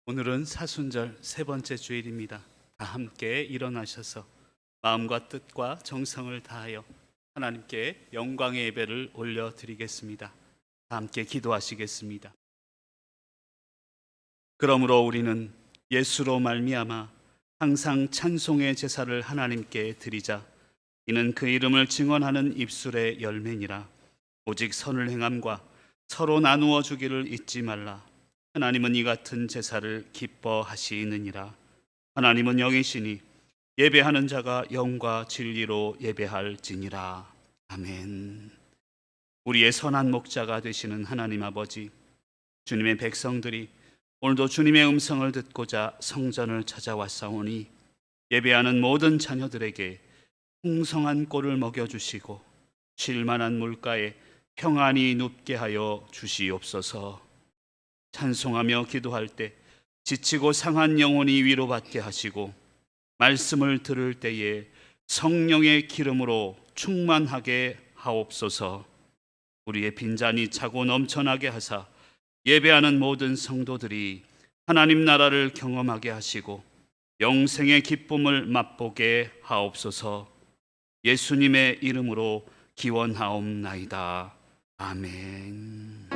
오늘은 사순절 세 번째 주일입니다. 다 함께 일어나셔서 마음과 뜻과 정성을 다하여 하나님께 영광의 예배를 올려드리겠습니다. 다 함께 기도하시겠습니다. 그러므로 우리는 예수로 말미암아 항상 찬송의 제사를 하나님께 드리자. 이는 그 이름을 증언하는 입술의 열매니라. 오직 선을 행함과 서로 나누어 주기를 잊지 말라. 하나님은 이 같은 제사를 기뻐하시느니라. 하나님은 영이시니 예배하는 자가 영과 진리로 예배할지니라. 아멘. 우리의 선한 목자가 되시는 하나님 아버지, 주님의 백성들이 오늘도 주님의 음성을 듣고자 성전을 찾아왔사오니 예배하는 모든 자녀들에게 풍성한 꼴을 먹여주시고 쉴만한 물가에 평안히 눕게 하여 주시옵소서. 찬송하며 기도할 때 지치고 상한 영혼이 위로받게 하시고 말씀을 들을 때에 성령의 기름으로 충만하게 하옵소서. 우리의 빈잔이 차고 넘쳐나게 하사 예배하는 모든 성도들이 하나님 나라를 경험하게 하시고 영생의 기쁨을 맛보게 하옵소서. 예수님의 이름으로 기원하옵나이다. 아멘.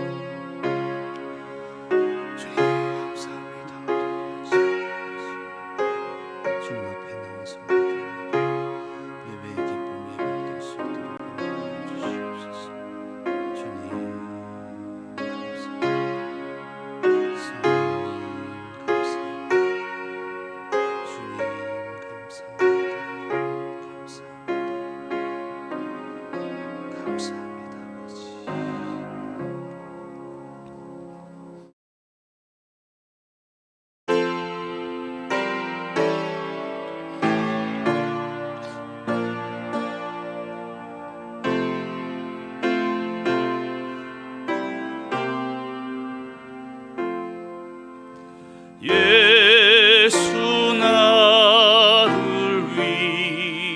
예수 나를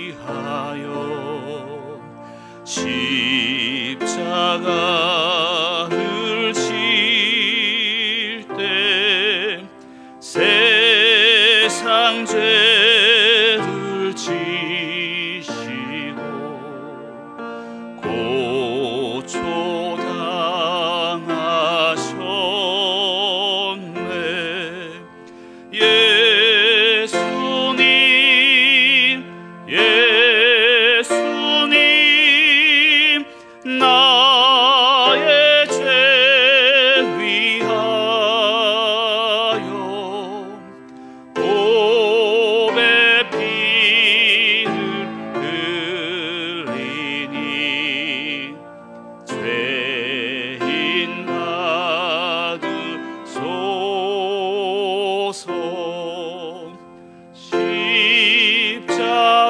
위하여 십자가를 질 때 세상 죄를 지시고 고초 당하셨네. 예수님 나의 죄 위하여 보배 피를 흘리니 죄인 받으소서.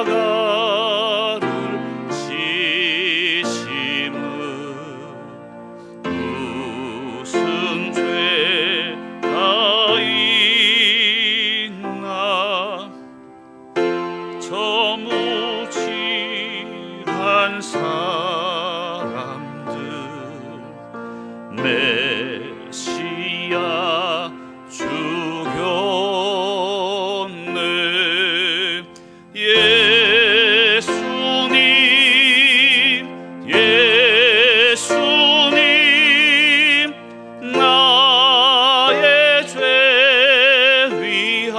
십자가를 지심은 무슨 죄가 있나. 저 무지한 사람들 메시아 죽였네. 예수님 나의 죄 위하여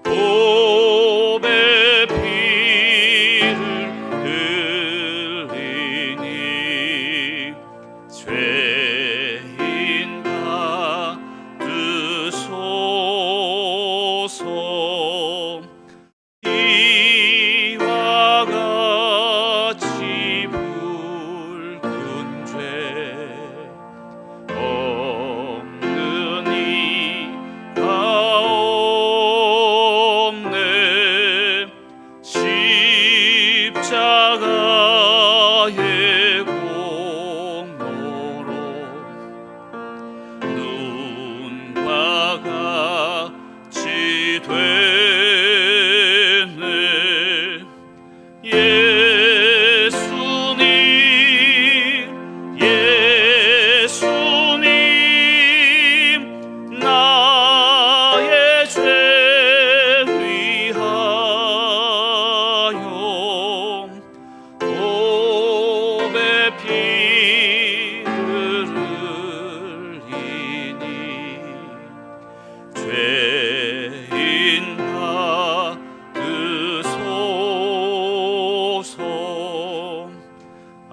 보배 피를 흘리니 죄인 받으소서. 이와 같이 붉은 죄 없는 이가 없네. 십자가의 공로로 눈과 같이 되네. 예수님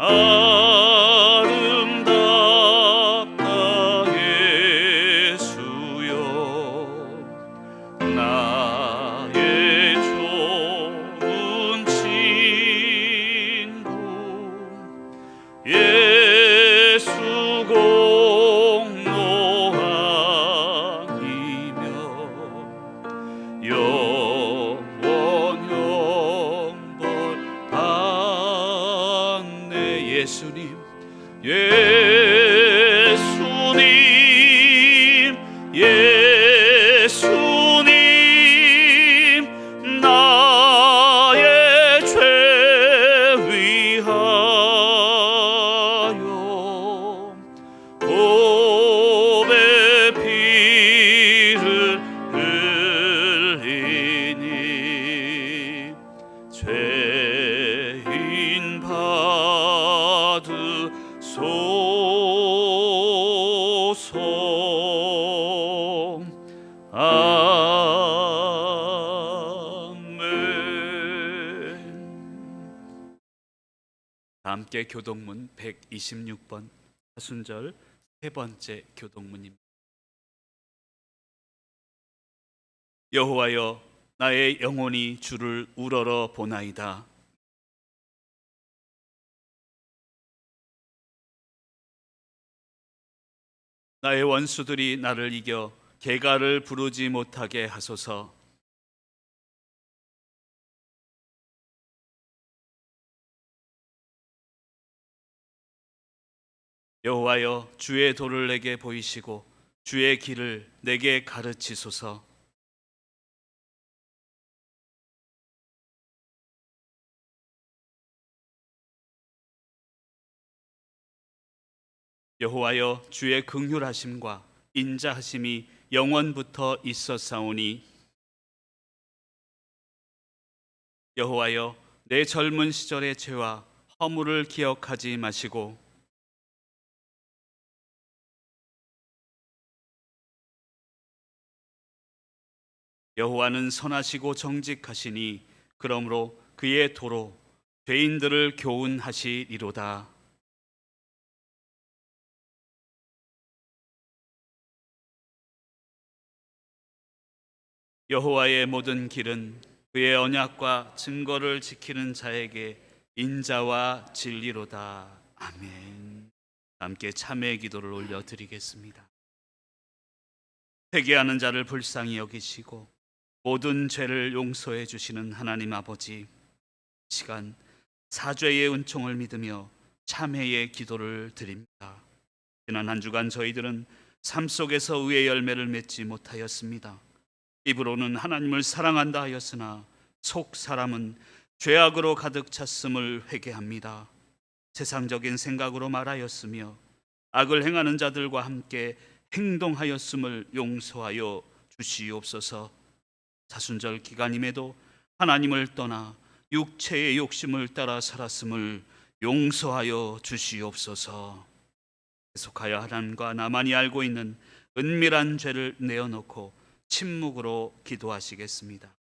아름답다 예수여 나의 좋은 친구 예수 공로함이며 영원 형벌 받네 예수님 예수님 나의 죄 위하여 보배 피를 흘리니 죄인 받으소서. 아멘. 함께 교동문 126번 사순절 세 번째 교동문입니다. 여호와여 나의 영혼이 주를 우러러 보나이다. 나의 원수들이 나를 이겨 개가를 부르지 못하게 하소서. 여호와여 주의 도를 내게 보이시고 주의 길을 내게 가르치소서. 여호와여 주의 긍휼하심과 인자하심이 영원부터 있었사오니 여호와여 내 젊은 시절의 죄와 허물을 기억하지 마시고 여호와는 선하시고 정직하시니 그러므로 그의 도로 죄인들을 교훈하시리로다. 여호와의 모든 길은 그의 언약과 증거를 지키는 자에게 인자와 진리로다. 아멘. 함께 참회의 기도를 올려드리겠습니다. 회개하는 자를 불쌍히 여기시고 모든 죄를 용서해 주시는 하나님 아버지, 시간 사죄의 은총을 믿으며 참회의 기도를 드립니다. 지난 한 주간 저희들은 삶 속에서 의의 열매를 맺지 못하였습니다. 입으로는 하나님을 사랑한다 하였으나 속 사람은 죄악으로 가득 찼음을 회개합니다. 세상적인 생각으로 말하였으며 악을 행하는 자들과 함께 행동하였음을 용서하여 주시옵소서. 사순절 기간임에도 하나님을 떠나 육체의 욕심을 따라 살았음을 용서하여 주시옵소서. 계속하여 하나님과 나만이 알고 있는 은밀한 죄를 내어놓고 침묵으로 기도하시겠습니다.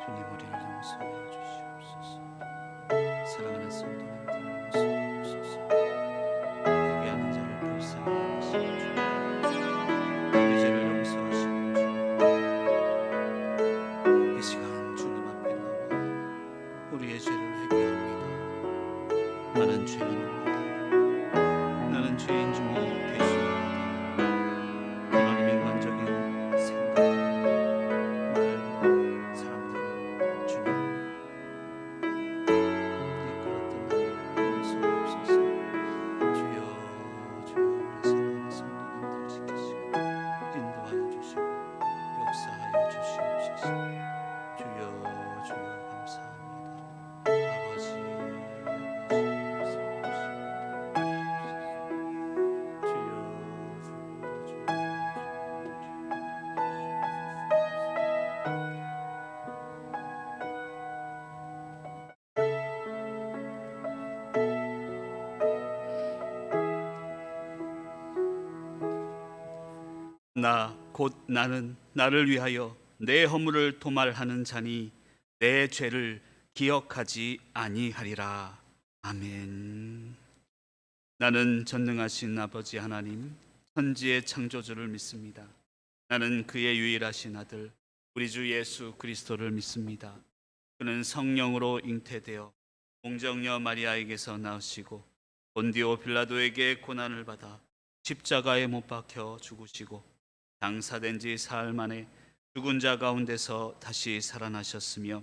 주님 우리를 용서해 주시옵소서. 사랑하는 성도님들 용서하옵소서. 회개하는 자를 불쌍히 여기시고 우리 죄를 용서하시고 이 시간 주님 앞에 나와 우리의 죄를 회개합니다. 나는 죄인입니다. 나는 죄인 중에 괴수입니다. 하나님 인간적인 생각, 말과 사람들 주님 이끌었던 나를 용서하옵소서. 주여 주여 우리 사랑하는 성도님들 지키시고 인도하여 주시고 역사하여 주시옵소서. 주여 주여 감사합니다. 아버지 그러나 곧 나는 나를 위하여 내 허물을 도말하는 자니 내 죄를 기억하지 아니하리라. 아멘. 나는 전능하신 아버지 하나님, 천지의 창조주를 믿습니다. 나는 그의 유일하신 아들 우리 주 예수 그리스도를 믿습니다. 그는 성령으로 잉태되어 공정녀 마리아에게서 나으시고 본디오 빌라도에게 고난을 받아 십자가에 못 박혀 죽으시고 장사된 지 사흘 만에 죽은 자 가운데서 다시 살아나셨으며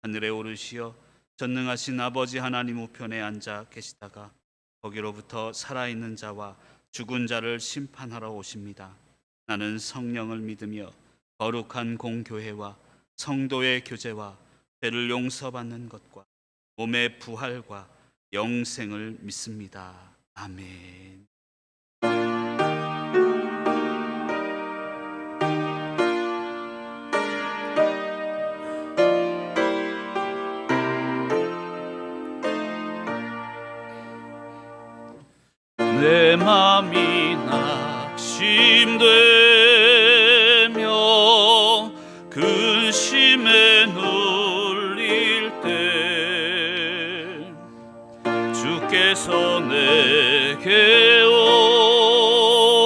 하늘에 오르시어 전능하신 아버지 하나님 우편에 앉아 계시다가 거기로부터 살아있는 자와 죽은 자를 심판하러 오십니다. 나는 성령을 믿으며 거룩한 공교회와 성도의 교제와 죄를 용서받는 것과 몸의 부활과 영생을 믿습니다. 아멘. 내 맘이 낙심되며 근심에 눌릴 때 주께서 내게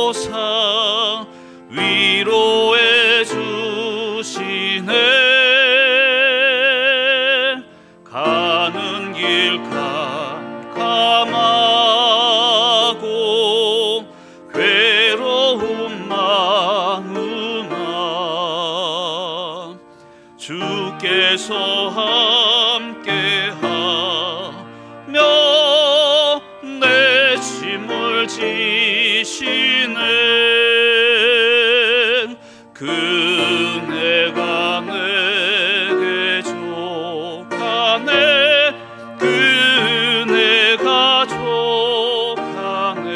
오사 위로해 주시네. 가는 길 캄캄하고 괴로운 마음아 주께서 함께하며 내 짐을 지시네. 그네가 내게 족하네. 그네가 족하네.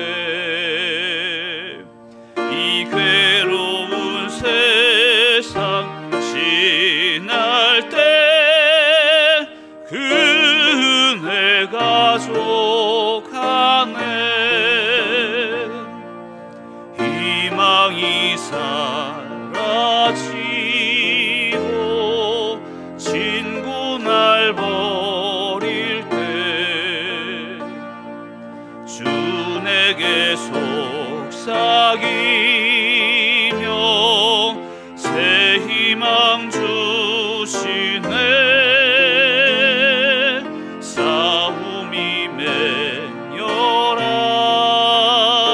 이 괴로운 세상 지날 때 그네가 족하네. 희망이 사라지고 친구 날 버릴 때 주 내게 속삭이며 새 희망 주시네. 싸움이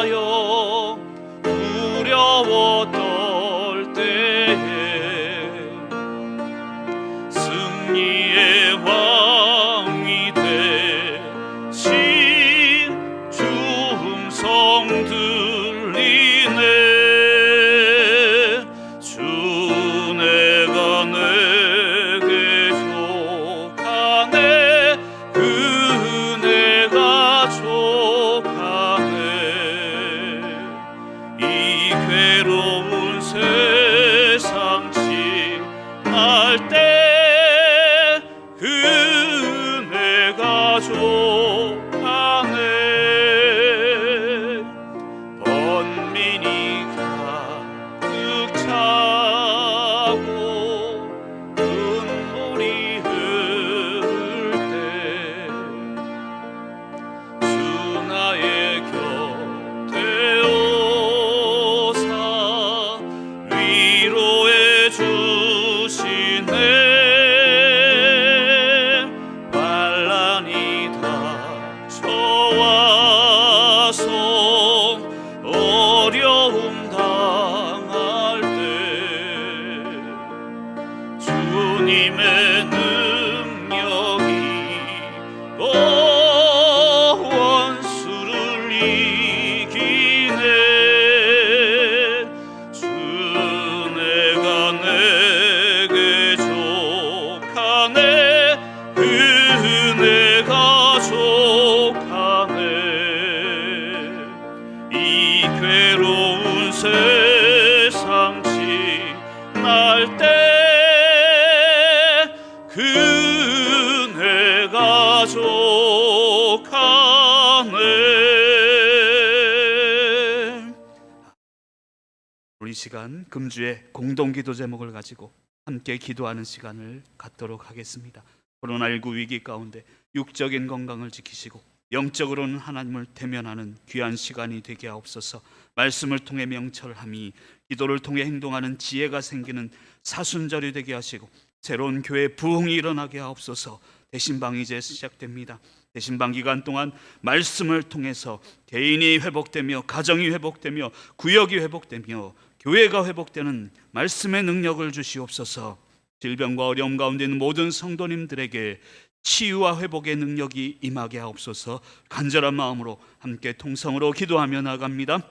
맹렬하여 두려워 떨 때에 승리의 왕이 되신 주 음성 들리네. 주 내가 내게 족하네. 그네가 족하네. 이 괴로운 세상 지날 때 그네가 족하네. 번민이 가득 차고 눈물이 흐를 때 주 나의 곁에 오사 위로해 주시네. 환난이 닥쳐와서 어려움 당할 때 주님의 능력이 원수를 이기네. 주 내가 내게 족하네. 그네가 족하네. 이 괴로운 세상 지날 때 그 시간 금주의 공동기도 제목을 가지고 함께 기도하는 시간을 갖도록 하겠습니다. 코로나19 위기 가운데 육적인 건강을 지키시고 영적으로는 하나님을 대면하는 귀한 시간이 되게 하옵소서. 말씀을 통해 명철함이, 기도를 통해 행동하는 지혜가 생기는 사순절이 되게 하시고 새로운 교회 부흥이 일어나게 하옵소서. 대신방이 이제 시작됩니다. 대신방 기간 동안 말씀을 통해서 개인이 회복되며 가정이 회복되며 구역이 회복되며 교회가 회복되는 말씀의 능력을 주시옵소서. 질병과 어려움 가운데 있는 모든 성도님들에게 치유와 회복의 능력이 임하게 하옵소서. 간절한 마음으로 함께 통성으로 기도하며 나갑니다.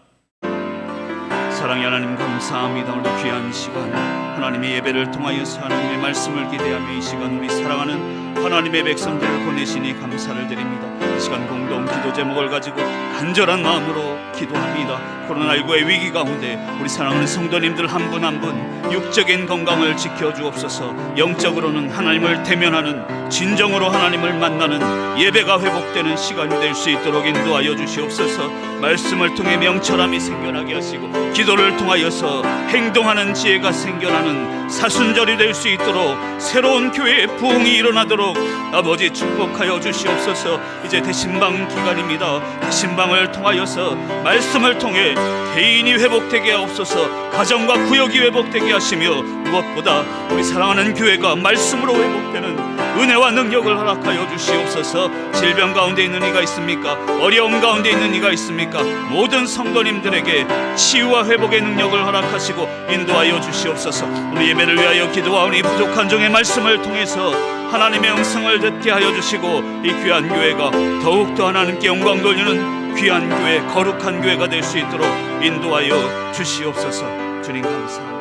사랑의 하나님, 감사합니다. 오늘 귀한 시간 하나님의 예배를 통하여서 하나님의 말씀을 기대하며 이 시간 우리 사랑하는 하나님의 백성들을 보내시니 감사를 드립니다. 이 시간 공동 기도 제목을 가지고 간절한 마음으로 기도합니다. 코로나19의 위기 가운데 우리 사랑하는 성도님들 한 분 한 분 육적인 건강을 지켜주옵소서. 영적으로는 하나님을 대면하는, 진정으로 하나님을 만나는 예배가 회복되는 시간이 될 수 있도록 인도하여 주시옵소서. 말씀을 통해 명철함이 생겨나게 하시고 기도를 통하여서 행동하는 지혜가 생겨나는 사순절이 될 수 있도록 새로운 교회의 부흥이 일어나도록 아버지 축복하여 주시옵소서. 이제 대신방 기간입니다. 대신방을 통하여서 말씀을 통해 개인이 회복되게 하옵소서. 가정과 구역이 회복되게 하시며 무엇보다 우리 사랑하는 교회가 말씀으로 회복되는 은혜와 능력을 허락하여 주시옵소서. 질병 가운데 있는 이가 있습니까? 어려움 가운데 있는 이가 있습니까? 모든 성도님들에게 치유와 회복의 능력을 허락하시고 인도하여 주시옵소서. 우리 예배를 위하여 기도하오니 부족한 종의 말씀을 통해서 하나님의 음성을 듣게 하여 주시고 이 귀한 교회가 더욱더 하나님께 영광 돌리는 귀한 교회, 거룩한 교회가 될 수 있도록 인도하여 주시옵소서. 주님 감사합니다.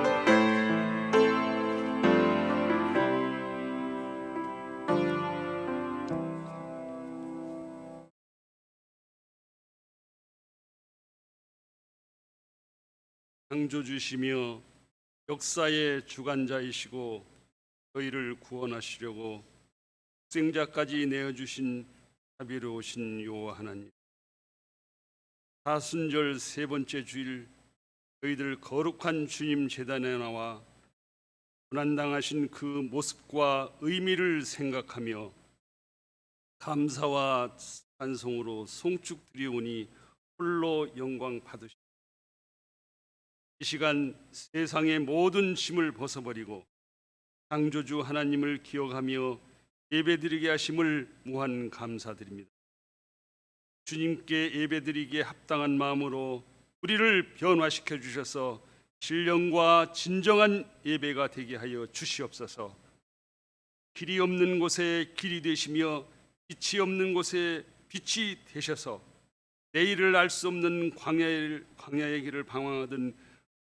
창조주시며 역사의 주관자이시고 저희를 구원하시려고 생자까지 내어주신 자비로우신 여호와 하나님, 사순절 세 번째 주일 저희들 거룩한 주님 제단에 나와 고난당하신 그 모습과 의미를 생각하며 감사와 찬송으로 송축 드리오니 홀로 영광 받으시옵소서. 이 시간 세상의 모든 짐을 벗어버리고 창조주 하나님을 기억하며 예배드리게 하심을 무한 감사드립니다. 주님께 예배드리기에 합당한 마음으로 우리를 변화시켜 주셔서 신령과 진정한 예배가 되게 하여 주시옵소서. 길이 없는 곳에 길이 되시며 빛이 없는 곳에 빛이 되셔서 내일을 알 수 없는 광야의 길을 방황하던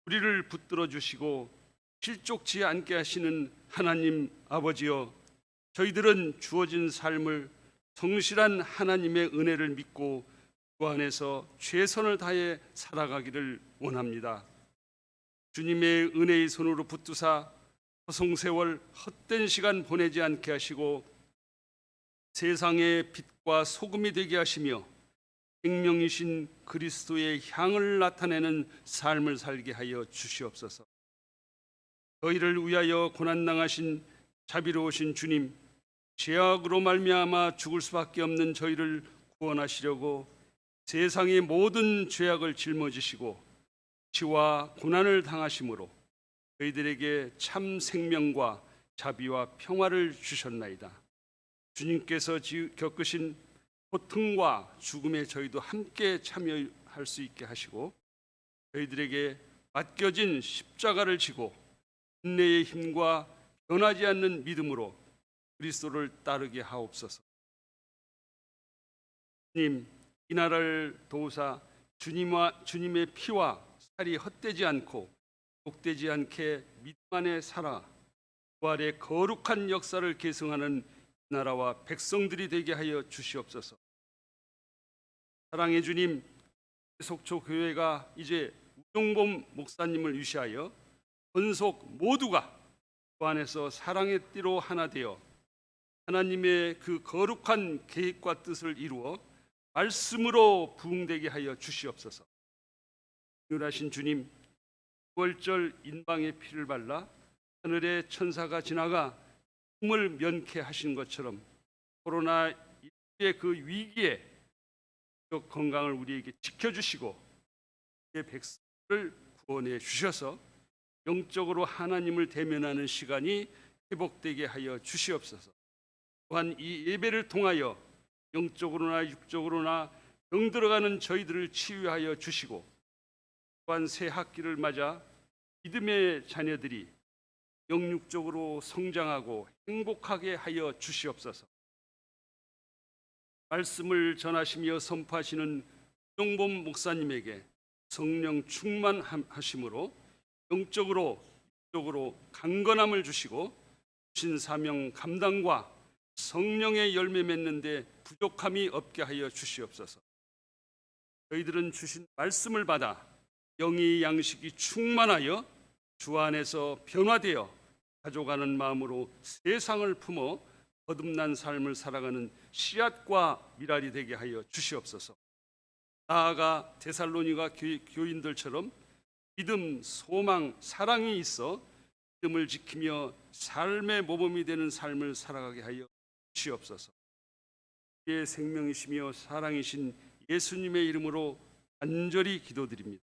우리를 붙들어 주시고 실족치 않게 하시는 하나님 아버지여, 저희들은 주어진 삶을 성실한 하나님의 은혜를 믿고 그 안에서 최선을 다해 살아가기를 원합니다. 주님의 은혜의 손으로 붙드사 허송세월 헛된 시간 보내지 않게 하시고 세상의 빛과 소금이 되게 하시며 생명이신 그리스도의 향을 나타내는 삶을 살게 하여 주시옵소서. 저희를 위하여 고난당하신 자비로우신 주님, 죄악으로 말미암아 죽을 수밖에 없는 저희를 구원하시려고 세상의 모든 죄악을 짊어지시고 치와 고난을 당하심으로 저희들에게 참 생명과 자비와 평화를 주셨나이다. 주님께서 겪으신 고통과 죽음에 저희도 함께 참여할 수 있게 하시고 저희들에게 맡겨진 십자가를 지고 인내의 힘과 변하지 않는 믿음으로 그리스도를 따르게 하옵소서. 주님, 이 나라를 도우사 주님의 피와 살이 헛되지 않고 독되지 않게 믿음 안에 살아 부활의 거룩한 역사를 계승하는 나라와 백성들이 되게 하여 주시옵소서. 사랑의 주님, 속초 교회가 이제 우종범 목사님을 위시하여 권속 모두가 그 안에서 사랑의 띠로 하나 되어 하나님의 그 거룩한 계획과 뜻을 이루어 말씀으로 부흥되게 하여 주시옵소서. 은혜하신 주님, 월절 인방에 피를 발라 하늘의 천사가 지나가 꿈을 면케하신 것처럼 코로나19의 그 위기에 건강을 우리에게 지켜주시고 우리의 백성을 구원해 주셔서 영적으로 하나님을 대면하는 시간이 회복되게 하여 주시옵소서. 또한 이 예배를 통하여 영적으로나 육적으로나 병들어가는 저희들을 치유하여 주시고, 또한 새 학기를 맞아 믿음의 자녀들이 영육적으로 성장하고 행복하게 하여 주시옵소서. 말씀을 전하시며 선포하시는 정범 목사님에게 성령 충만하심으로 영적으로 육적으로 강건함을 주시고, 주신 사명 감당과 성령의 열매 맺는 데 부족함이 없게 하여 주시옵소서. 저희들은 주신 말씀을 받아 영의 양식이 충만하여 주 안에서 변화되어 가져가는 마음으로 세상을 품어 거듭난 삶을 살아가는 씨앗과 미랄이 되게 하여 주시옵소서. 나아가 데살로니가 교인들처럼 믿음, 소망, 사랑이 있어 믿음을 지키며 삶의 모범이 되는 삶을 살아가게 하여 주시옵소서. 우리의 생명이시며 사랑이신 예수님의 이름으로 간절히 기도드립니다.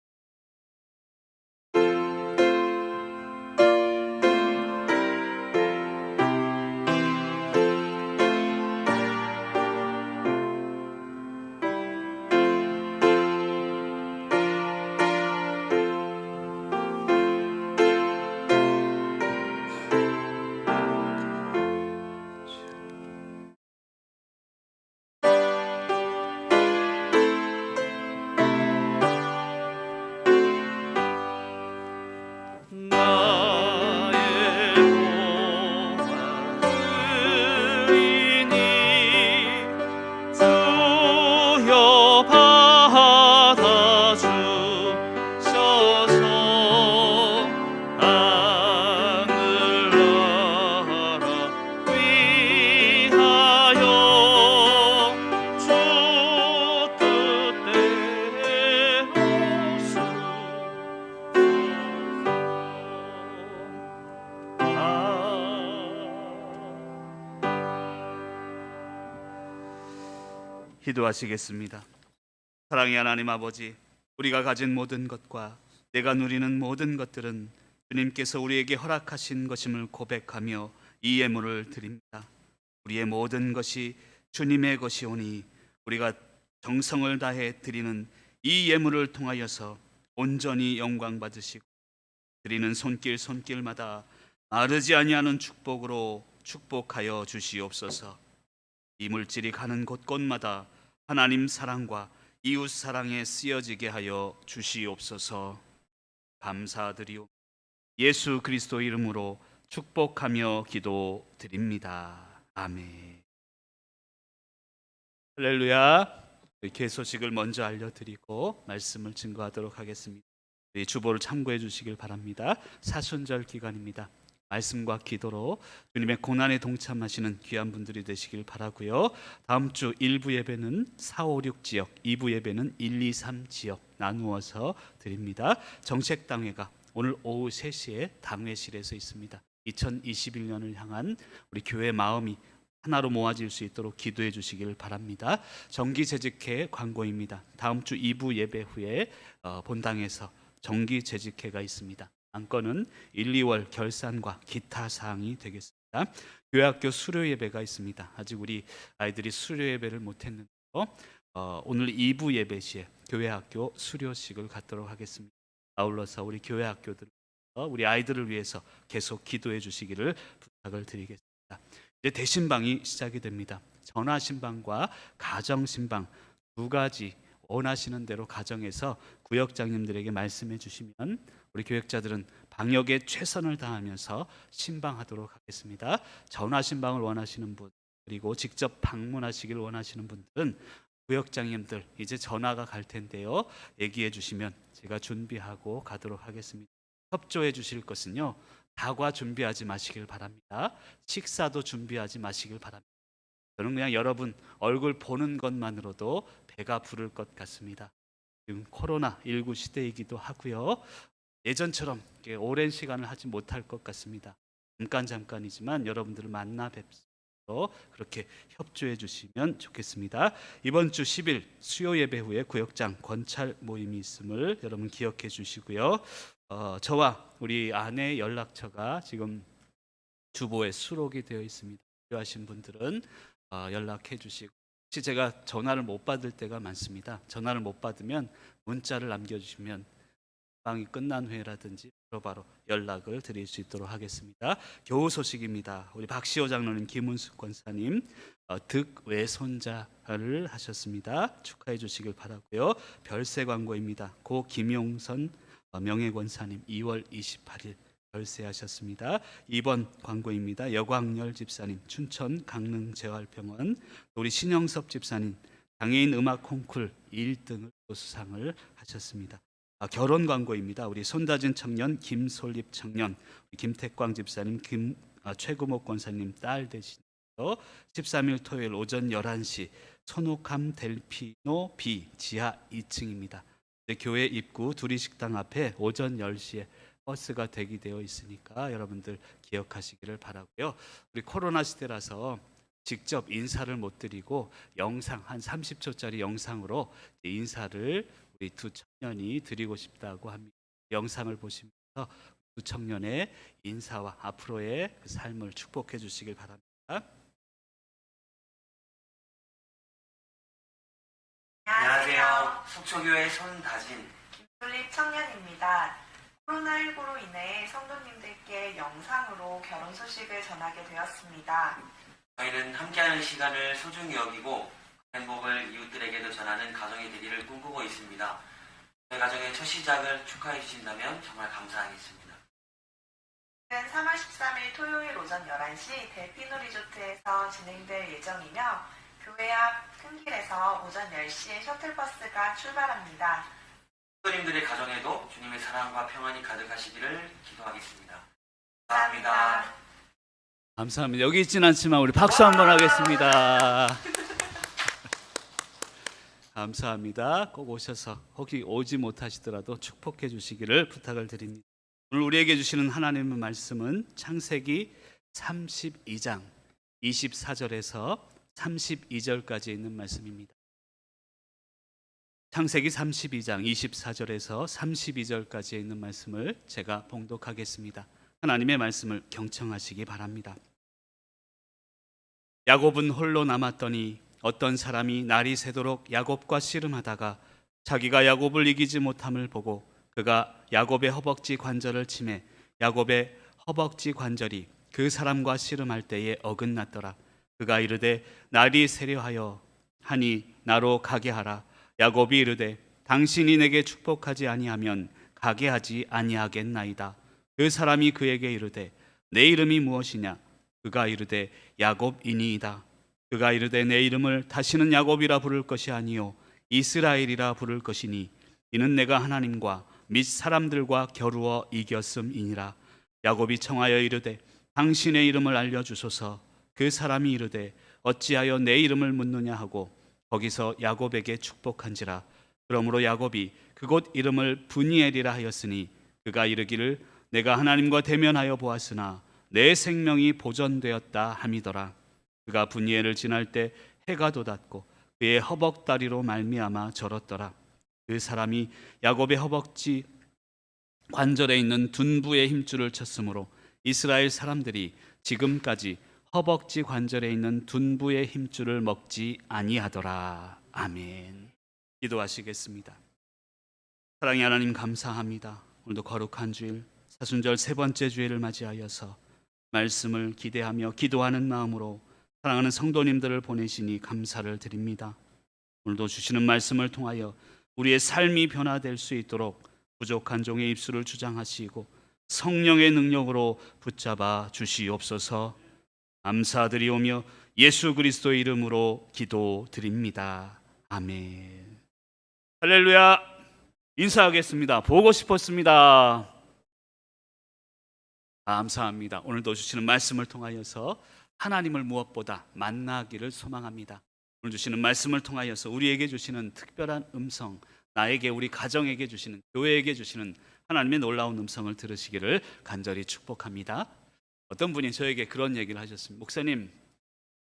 나의 도와주리니 주여 받아주셔서 하늘나라 위하여 주 뜻대로 기도하시겠습니다. 사랑의 하나님 아버지, 우리가 가진 모든 것과 내가 누리는 모든 것들은 주님께서 우리에게 허락하신 것임을 고백하며 이 예물을 드립니다. 우리의 모든 것이 주님의 것이오니 우리가 정성을 다해 드리는 이 예물을 통하여서 온전히 영광 받으시고 드리는 손길마다 마르지 아니하는 축복으로 축복하여 주시옵소서. 이 물질이 가는 곳곳마다 하나님 사랑과 이웃 사랑에 쓰여지게 하여 주시옵소서. 감사드리오 예수 그리스도 이름으로 축복하며 기도드립니다. 아멘. 할렐루야. 개소식을 먼저 알려드리고 말씀을 증거하도록 하겠습니다. 주보를 참고해 주시길 바랍니다. 사순절 기간입니다. 말씀과 기도로 주님의 고난에 동참하시는 귀한 분들이 되시길 바라고요. 다음 주 1부 예배는 4, 5, 6 지역, 2부 예배는 1, 2, 3 지역 나누어서 드립니다. 정책당회가 오늘 오후 3시에 당회실에서 있습니다. 2021년을 향한 우리 교회 마음이 하나로 모아질 수 있도록 기도해 주시길 바랍니다. 정기재직회 광고입니다. 다음 주 2부 예배 후에 본당에서 정기재직회가 있습니다. 안건은 1, 2월 결산과 기타 사항이 되겠습니다. 교회학교 수료 예배가 있습니다. 아직 우리 아이들이 수료 예배를 못했는데요. 오늘 2부 예배 시에 교회학교 수료식을 갖도록 하겠습니다. 아울러서 우리 교회학교들, 우리 아이들을 위해서 계속 기도해 주시기를 부탁을 드리겠습니다. 이제 대신방이 시작이 됩니다. 전화신방과 가정신방 두 가지 원하시는 대로 가정에서 구역장님들에게 말씀해 주시면 우리 교역자들은 방역에 최선을 다하면서 신방하도록 하겠습니다. 전화신방을 원하시는 분, 그리고 직접 방문하시길 원하시는 분들은 구역장님들 이제 전화가 갈 텐데요. 얘기해 주시면 제가 준비하고 가도록 하겠습니다. 협조해 주실 것은요, 다과 준비하지 마시길 바랍니다. 식사도 준비하지 마시길 바랍니다. 저는 그냥 여러분 얼굴 보는 것만으로도 배가 부를 것 같습니다. 지금 코로나19 시대이기도 하고요. 예전처럼 이렇게 오랜 시간을 하지 못할 것 같습니다. 잠깐이지만 여러분들을 만나 뵙서 그렇게 협조해 주시면 좋겠습니다. 이번 주 10일 수요 예배 후에 구역장 권찰 모임이 있음을 여러분 기억해 주시고요. 저와 우리 아내 연락처가 지금 주보에 수록이 되어 있습니다. 필요하신 분들은 연락해 주시고, 혹시 제가 전화를 못 받을 때가 많습니다. 전화를 못 받으면 문자를 남겨주시면 방이 끝난 후에라든지 바로 연락을 드릴 수 있도록 하겠습니다. 교우 소식입니다. 우리 박시호 장로님, 김은숙 권사님 득외손자를 하셨습니다. 축하해 주시길 바라고요. 별세 광고입니다. 고 김용선 명예권사님 2월 28일 별세하셨습니다. 2번 광고입니다. 여광열 집사님 춘천 강릉재활병원, 우리 신영섭 집사님 장애인 음악 콩쿨 1등을 수상을 하셨습니다. 결혼 광고입니다. 우리 손다진 청년 김솔립 청년, 김택광 집사님 최구목 권사님 딸 되시죠. 13일 토요일 오전 11시 손옥함 델피노 B 지하 2층입니다. 교회 입구 두리식당 앞에 오전 10시에 버스가 대기되어 있으니까 여러분들 기억하시기를 바라고요. 우리 코로나 시대라서 직접 인사를 못 드리고 영상 한 30초짜리 영상으로 인사를 우리 두 청년이 드리고 싶다고 합니다. 영상을 보시면서 두 청년의 인사와 앞으로의 그 삶을 축복해 주시길 바랍니다. 안녕하세요. 속초교회 손다진 김솔립 청년입니다. 코로나19로 인해 성도님들께 영상으로 결혼 소식을 전하게 되었습니다. 저희는 함께하는 시간을 소중히 여기고 그 행복을 이웃들에게도 전하는 가정이 되기를 꿈꾸고 있습니다. 저희 가정의 첫 시작을 축하해 주신다면 정말 감사하겠습니다. 3월 13일 토요일 오전 11시 델피노 리조트에서 진행될 예정이며 교회 앞 큰 길에서 오전 10시에 셔틀버스가 출발합니다. 성도님들의 가정에도 주님의 사랑과 평안이 가득하시기를 기도하겠습니다. 감사합니다. 감사합니다. 여기 있진 않지만 우리 박수 한번 하겠습니다. 감사합니다. 꼭 오셔서 혹시 오지 못하시더라도 축복해 주시기를 부탁을 드립니다. 오늘 우리에게 주시는 하나님의 말씀은 창세기 32장 24절에서 32절까지 있는 말씀입니다. 창세기 32장 24절에서 32절까지 있는 말씀을 제가 봉독하겠습니다. 하나님의 말씀을 경청하시기 바랍니다. 야곱은 홀로 남았더니 어떤 사람이 날이 새도록 야곱과 씨름하다가 자기가 야곱을 이기지 못함을 보고 그가 야곱의 허벅지 관절을 치매 야곱의 허벅지 관절이 그 사람과 씨름할 때에 어긋났더라. 그가 이르되 날이 새려하여 하니 나로 가게 하라. 야곱이 이르되 당신이 내게 축복하지 아니하면 가게 하지 아니하겠나이다. 그 사람이 그에게 이르되 내 이름이 무엇이냐? 그가 이르되 야곱이니이다. 그가 이르되 내 이름을 다시는 야곱이라 부를 것이 아니요 이스라엘이라 부를 것이니 이는 내가 하나님과 및 사람들과 겨루어 이겼음이니라. 야곱이 청하여 이르되 당신의 이름을 알려주소서. 그 사람이 이르되 어찌하여 내 이름을 묻느냐 하고 거기서 야곱에게 축복한지라. 그러므로 야곱이 그곳 이름을 브니엘이라 하였으니 그가 이르기를 내가 하나님과 대면하여 보았으나 내 생명이 보존되었다 함이더라. 그가 브니엘을 지날 때 해가 돋았고 그의 허벅다리로 말미암아 절었더라. 그 사람이 야곱의 허벅지 관절에 있는 둔부의 힘줄을 쳤으므로 이스라엘 사람들이 지금까지 허벅지 관절에 있는 둔부의 힘줄을 먹지 아니하더라. 아멘. 기도하시겠습니다. 사랑의 하나님 감사합니다. 오늘도 거룩한 주일 사순절 세 번째 주일을 맞이하여서 말씀을 기대하며 기도하는 마음으로 사랑하는 성도님들을 보내시니 감사를 드립니다. 오늘도 주시는 말씀을 통하여 우리의 삶이 변화될 수 있도록 부족한 종의 입술을 주장하시고 성령의 능력으로 붙잡아 주시옵소서. 감사드리오며 예수 그리스도의 이름으로 기도드립니다. 아멘. 할렐루야. 인사하겠습니다. 보고 싶었습니다. 감사합니다. 오늘도 주시는 말씀을 통하여서 하나님을 무엇보다 만나기를 소망합니다. 오늘 주시는 말씀을 통하여서 우리에게 주시는 특별한 음성, 나에게 우리 가정에게 주시는 교회에게 주시는 하나님의 놀라운 음성을 들으시기를 간절히 축복합니다. 어떤 분이 저에게 그런 얘기를 하셨습니다. 목사님,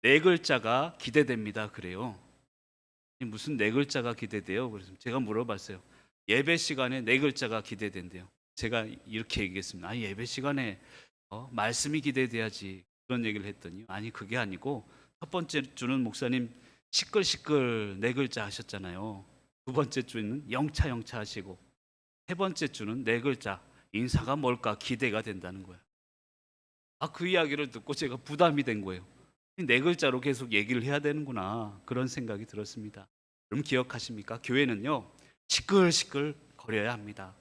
네 글자가 기대됩니다. 그래요. 무슨 네 글자가 기대돼요? 그래서 제가 물어봤어요. 예배 시간에 네 글자가 기대된대요. 제가 이렇게 얘기했습니다. 예배 시간에 말씀이 기대돼야지. 그런 얘기를 했더니 아니, 그게 아니고 첫 번째 주는 목사님 시끌시끌 네 글자 하셨잖아요. 두 번째 주는 영차 하시고, 세 번째 주는 네 글자 인사가 뭘까 기대가 된다는 거예요. 그 이야기를 듣고 제가 부담이 된 거예요. 네 글자로 계속 얘기를 해야 되는구나, 그런 생각이 들었습니다. 여러분 기억하십니까? 교회는요, 시끌시끌 거려야 합니다.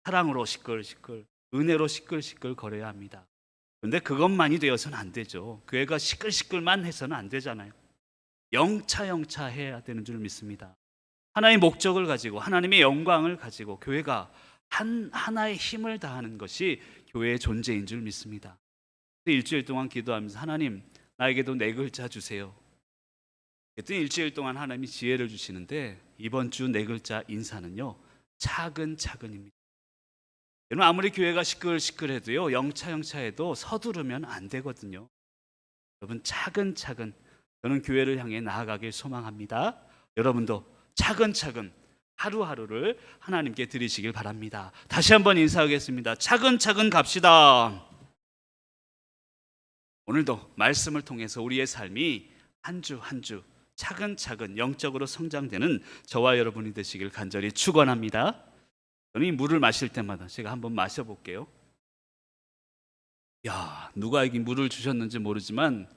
사랑으로 시끌시끌, 은혜로 시끌시끌 거려야 합니다. 그런데 그것만이 되어서는 안 되죠. 교회가 시끌시끌만 해서는 안 되잖아요. 영차 해야 되는 줄 믿습니다. 하나의 목적을 가지고, 하나님의 영광을 가지고 교회가 하나의 힘을 다하는 것이 교회의 존재인 줄 믿습니다. 일주일 동안 기도하면서 하나님, 나에게도 네 글자 주세요. 그랬더니 일주일 동안 하나님이 지혜를 주시는데, 이번 주 네 글자 인사는요, 차근차근입니다. 여러분, 아무리 교회가 시끌시끌해도요, 영차 해도 서두르면 안 되거든요. 여러분, 차근차근 저는 교회를 향해 나아가길 소망합니다. 여러분도 차근차근 하루하루를 하나님께 드리시길 바랍니다. 다시 한번 인사하겠습니다. 차근차근 갑시다. 오늘도 말씀을 통해서 우리의 삶이 한 주 한 주 차근차근 영적으로 성장되는 저와 여러분이 되시길 간절히 축원합니다. 저는 이 물을 마실 때마다 제가 한번 마셔볼게요. 누가 이 물을 주셨는지 모르지만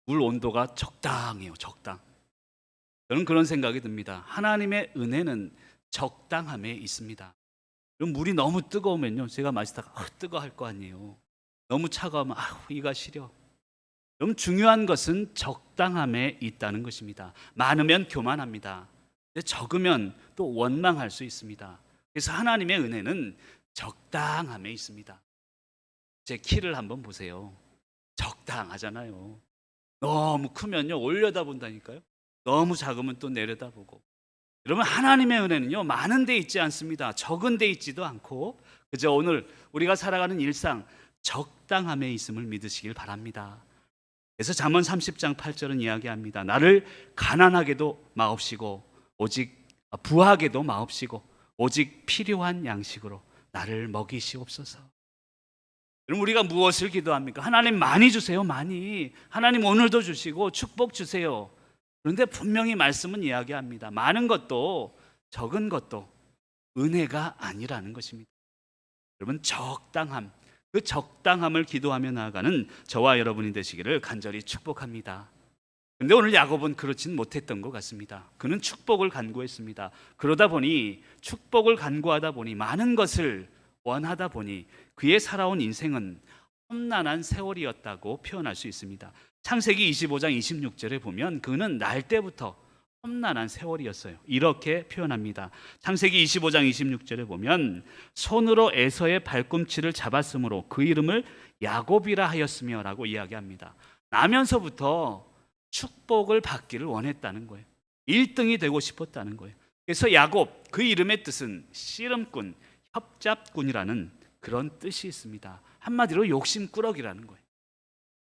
물 온도가 적당해요. 적당. 저는 그런 생각이 듭니다. 하나님의 은혜는 적당함에 있습니다. 물이 너무 뜨거우면요, 제가 마시다가 뜨거워할 거 아니에요. 너무 차가우면 이가 시려. 그럼 중요한 것은 적당함에 있다는 것입니다. 많으면 교만합니다. 적으면 또 원망할 수 있습니다. 그래서 하나님의 은혜는 적당함에 있습니다. 제 키를 한번 보세요. 적당하잖아요. 너무 크면요, 올려다본다니까요. 너무 작으면 또 내려다보고. 여러분, 하나님의 은혜는요, 많은 데 있지 않습니다. 적은 데 있지도 않고, 그저 오늘 우리가 살아가는 일상 적당함에 있음을 믿으시길 바랍니다. 그래서 잠언 30장 8절은 이야기합니다. 나를 가난하게도 마옵시고 오직 부하게도 마옵시고 오직 필요한 양식으로 나를 먹이시옵소서. 그럼 우리가 무엇을 기도합니까? 하나님 많이 주세요. 많이. 하나님 오늘도 주시고 축복 주세요. 그런데 분명히 말씀은 이야기합니다. 많은 것도 적은 것도 은혜가 아니라는 것입니다. 여러분, 적당함, 그 적당함을 기도하며 나아가는 저와 여러분이 되시기를 간절히 축복합니다. 그런데 오늘 야곱은 그렇진 못했던 것 같습니다. 그는 축복을 간구했습니다. 그러다 보니, 축복을 간구하다 보니, 많은 것을 원하다 보니 그의 살아온 인생은 험난한 세월이었다고 표현할 수 있습니다. 창세기 25장 26절에 보면 그는 날 때부터 험난한 세월이었어요. 이렇게 표현합니다. 창세기 25장 26절에 보면 손으로 에서의 발꿈치를 잡았으므로 그 이름을 야곱이라 하였으며 라고 이야기합니다. 나면서부터 축복을 받기를 원했다는 거예요. 1등이 되고 싶었다는 거예요. 그래서 야곱, 그 이름의 뜻은 씨름꾼, 협잡꾼이라는 그런 뜻이 있습니다. 한마디로 욕심꾸러기라는 거예요.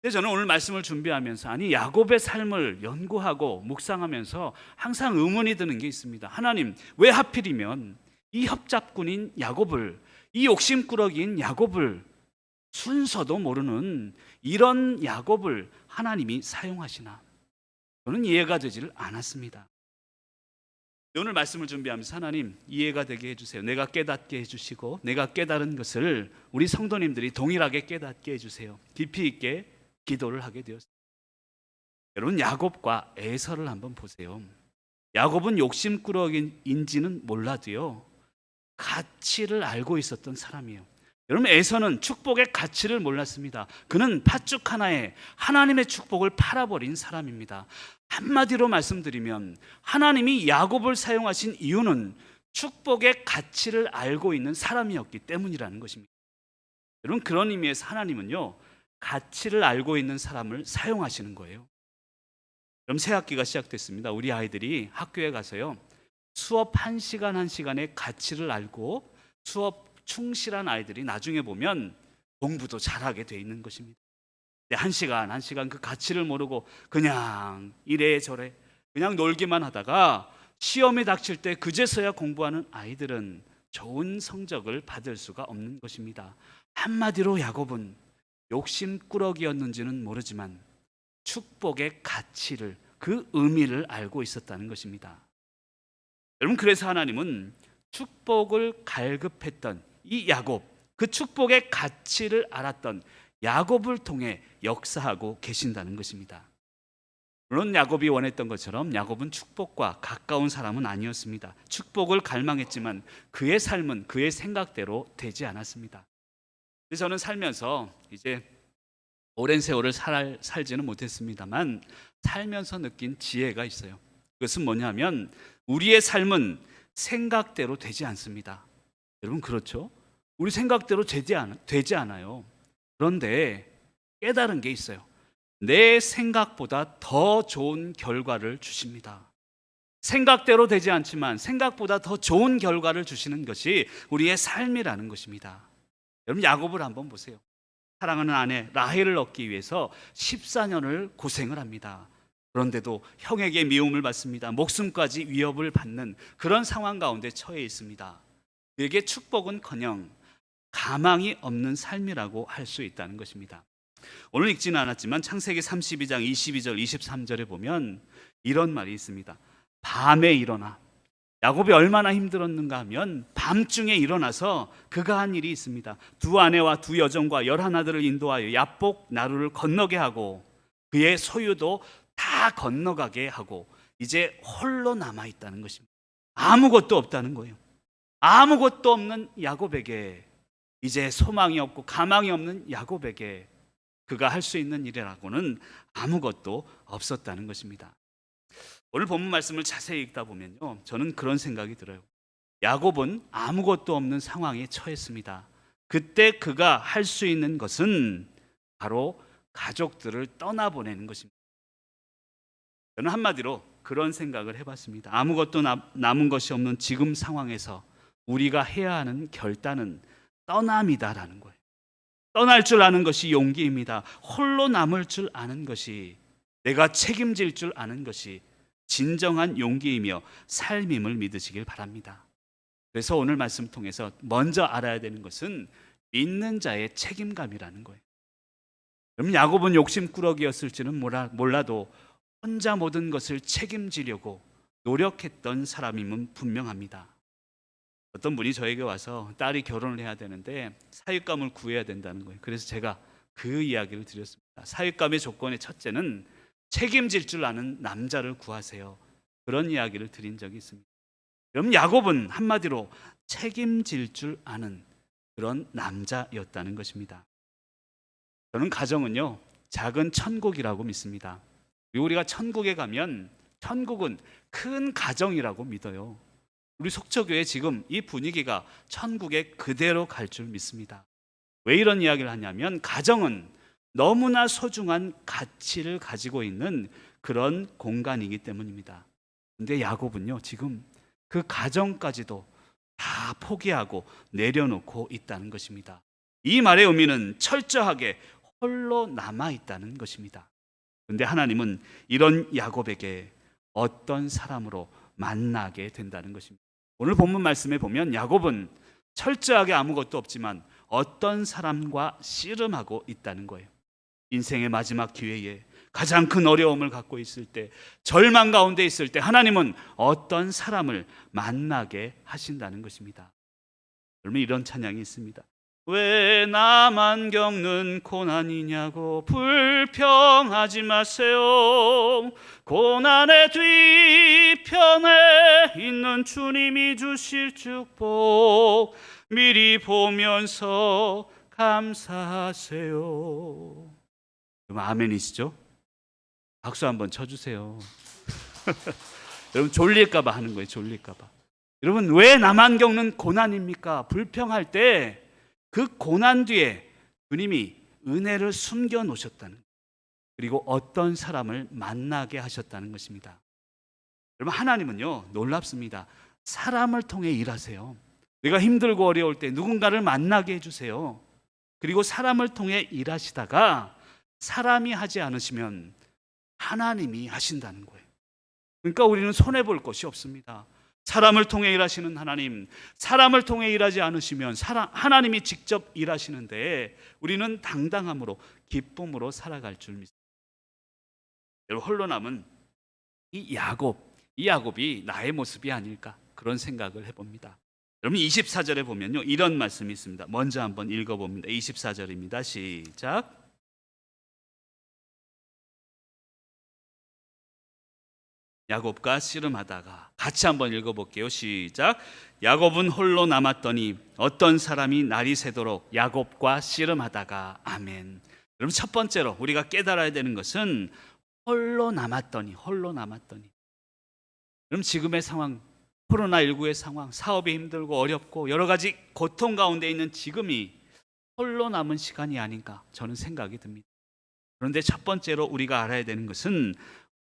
근데 저는 오늘 말씀을 준비하면서 야곱의 삶을 연구하고 묵상하면서 항상 의문이 드는 게 있습니다. 하나님, 왜 하필이면 이 협잡꾼인 야곱을, 이 욕심꾸러기인 야곱을, 순서도 모르는 이런 야곱을 하나님이 사용하시나? 저는 이해가 되지를 않았습니다. 오늘 말씀을 준비하면서 하나님, 이해가 되게 해주세요. 내가 깨닫게 해주시고 내가 깨달은 것을 우리 성도님들이 동일하게 깨닫게 해주세요. 깊이 있게 기도를 하게 되었습니다. 여러분, 야곱과 에서를 한번 보세요. 야곱은 욕심꾸러기인지는 몰라도요, 가치를 알고 있었던 사람이에요. 여러분, 에서는 축복의 가치를 몰랐습니다. 그는 팥죽 하나에 하나님의 축복을 팔아버린 사람입니다. 한마디로 말씀드리면 하나님이 야곱을 사용하신 이유는 축복의 가치를 알고 있는 사람이었기 때문이라는 것입니다. 여러분, 그런 의미에서 하나님은요, 가치를 알고 있는 사람을 사용하시는 거예요. 그럼 새 학기가 시작됐습니다. 우리 아이들이 학교에 가서요, 수업 1시간 1시간의 가치를 알고 수업 충실한 아이들이 나중에 보면 공부도 잘하게 돼 있는 것입니다. 한 시간 한 시간 그 가치를 모르고 그냥 이래저래 그냥 놀기만 하다가 시험이 닥칠 때 그제서야 공부하는 아이들은 좋은 성적을 받을 수가 없는 것입니다. 한마디로 야곱은 욕심꾸러기였는지는 모르지만 축복의 가치를, 그 의미를 알고 있었다는 것입니다. 여러분, 그래서 하나님은 축복을 갈급했던 이 야곱, 그 축복의 가치를 알았던 야곱을 통해 역사하고 계신다는 것입니다. 물론 야곱이 원했던 것처럼 야곱은 축복과 가까운 사람은 아니었습니다. 축복을 갈망했지만 그의 삶은 그의 생각대로 되지 않았습니다. 그래서 저는 살면서 이제 오랜 세월을 살지는 못했습니다만 살면서 느낀 지혜가 있어요. 그것은 뭐냐면 우리의 삶은 생각대로 되지 않습니다. 여러분, 그렇죠? 우리 생각대로 되지 않아요. 그런데 깨달은 게 있어요. 내 생각보다 더 좋은 결과를 주십니다. 생각대로 되지 않지만 생각보다 더 좋은 결과를 주시는 것이 우리의 삶이라는 것입니다. 여러분, 야곱을 한번 보세요. 사랑하는 아내 라헬을 얻기 위해서 14년을 고생을 합니다. 그런데도 형에게 미움을 받습니다. 목숨까지 위협을 받는 그런 상황 가운데 처해 있습니다. 그에게 축복은커녕 가망이 없는 삶이라고 할 수 있다는 것입니다. 오늘 읽지는 않았지만 창세기 32장 22절 23절에 보면 이런 말이 있습니다. 밤에 일어나. 야곱이 얼마나 힘들었는가 하면 밤중에 일어나서 그가 한 일이 있습니다. 두 아내와 두 여종과 11아들을 인도하여 야복 나루를 건너게 하고 그의 소유도 다 건너가게 하고 이제 홀로 남아있다는 것입니다. 아무것도 없다는 거예요. 아무것도 없는 야곱에게, 이제 소망이 없고 가망이 없는 야곱에게 그가 할 수 있는 일이라고는 아무것도 없었다는 것입니다. 오늘 본문 말씀을 자세히 읽다 보면요, 저는 그런 생각이 들어요. 야곱은 아무것도 없는 상황에 처했습니다. 그때 그가 할 수 있는 것은 바로 가족들을 떠나보내는 것입니다. 저는 한마디로 그런 생각을 해봤습니다. 아무것도 남은 것이 없는 지금 상황에서 우리가 해야 하는 결단은 떠남이다라는 거예요. 떠날 줄 아는 것이 용기입니다. 홀로 남을 줄 아는 것이, 내가 책임질 줄 아는 것이 진정한 용기이며 삶임을 믿으시길 바랍니다. 그래서 오늘 말씀 통해서 먼저 알아야 되는 것은 믿는 자의 책임감이라는 거예요. 그럼 야곱은 욕심꾸러기였을지는 몰라도 혼자 모든 것을 책임지려고 노력했던 사람임은 분명합니다. 어떤 분이 저에게 와서 딸이 결혼을 해야 되는데 사윗감을 구해야 된다는 거예요. 그래서 제가 그 이야기를 드렸습니다. 사윗감의 조건의 첫째는 책임질 줄 아는 남자를 구하세요. 그런 이야기를 드린 적이 있습니다. 그럼 야곱은 한마디로 책임질 줄 아는 그런 남자였다는 것입니다. 저는 가정은요, 작은 천국이라고 믿습니다. 그리고 우리가 천국에 가면 천국은 큰 가정이라고 믿어요. 우리 속초교회 지금 이 분위기가 천국에 그대로 갈 줄 믿습니다. 왜 이런 이야기를 하냐면 가정은 너무나 소중한 가치를 가지고 있는 그런 공간이기 때문입니다. 근데 야곱은요, 지금 그 가정까지도 다 포기하고 내려놓고 있다는 것입니다. 이 말의 의미는 철저하게 홀로 남아있다는 것입니다. 근데 하나님은 이런 야곱에게 어떤 사람으로 만나게 된다는 것입니다. 오늘 본문 말씀에 보면 야곱은 철저하게 아무것도 없지만 어떤 사람과 씨름하고 있다는 거예요. 인생의 마지막 기회에 가장 큰 어려움을 갖고 있을 때, 절망 가운데 있을 때 하나님은 어떤 사람을 만나게 하신다는 것입니다. 여러분, 이런 찬양이 있습니다. 왜 나만 겪는 고난이냐고 불평하지 마세요. 고난의 뒤편에 있는 주님이 주실 축복 미리 보면서 감사하세요. 여러분, 아멘이시죠? 박수 한번 쳐주세요. 여러분, 졸릴까봐 하는 거예요. 졸릴까봐. 여러분, 왜 나만 겪는 고난입니까? 불평할 때 그 고난 뒤에 주님이 은혜를 숨겨 놓으셨다는, 그리고 어떤 사람을 만나게 하셨다는 것입니다. 여러분, 하나님은요, 놀랍습니다. 사람을 통해 일하세요. 내가 힘들고 어려울 때 누군가를 만나게 해주세요. 그리고 사람을 통해 일하시다가 사람이 하지 않으시면 하나님이 하신다는 거예요. 그러니까 우리는 손해볼 것이 없습니다. 사람을 통해 일하시는 하나님, 사람을 통해 일하지 않으시면 하나님이 직접 일하시는데 우리는 당당함으로 기쁨으로 살아갈 줄 믿습니다. 여러분, 홀로 남은 이 야곱이 나의 모습이 아닐까 그런 생각을 해봅니다. 여러분 24절에 보면요 이런 말씀이 있습니다. 먼저 한번 읽어봅니다. 24절입니다. 시작. 야곱과 씨름하다가 같이 한번 읽어볼게요. 시작. 야곱은 홀로 남았더니 어떤 사람이 날이 새도록 야곱과 씨름하다가. 아멘. 여러분 첫 번째로 우리가 깨달아야 되는 것은 홀로 남았더니. 여러분 지금의 상황, 코로나19의 상황, 사업이 힘들고 어렵고 여러 가지 고통 가운데 있는 지금이 홀로 남은 시간이 아닌가 저는 생각이 듭니다. 그런데 첫 번째로 우리가 알아야 되는 것은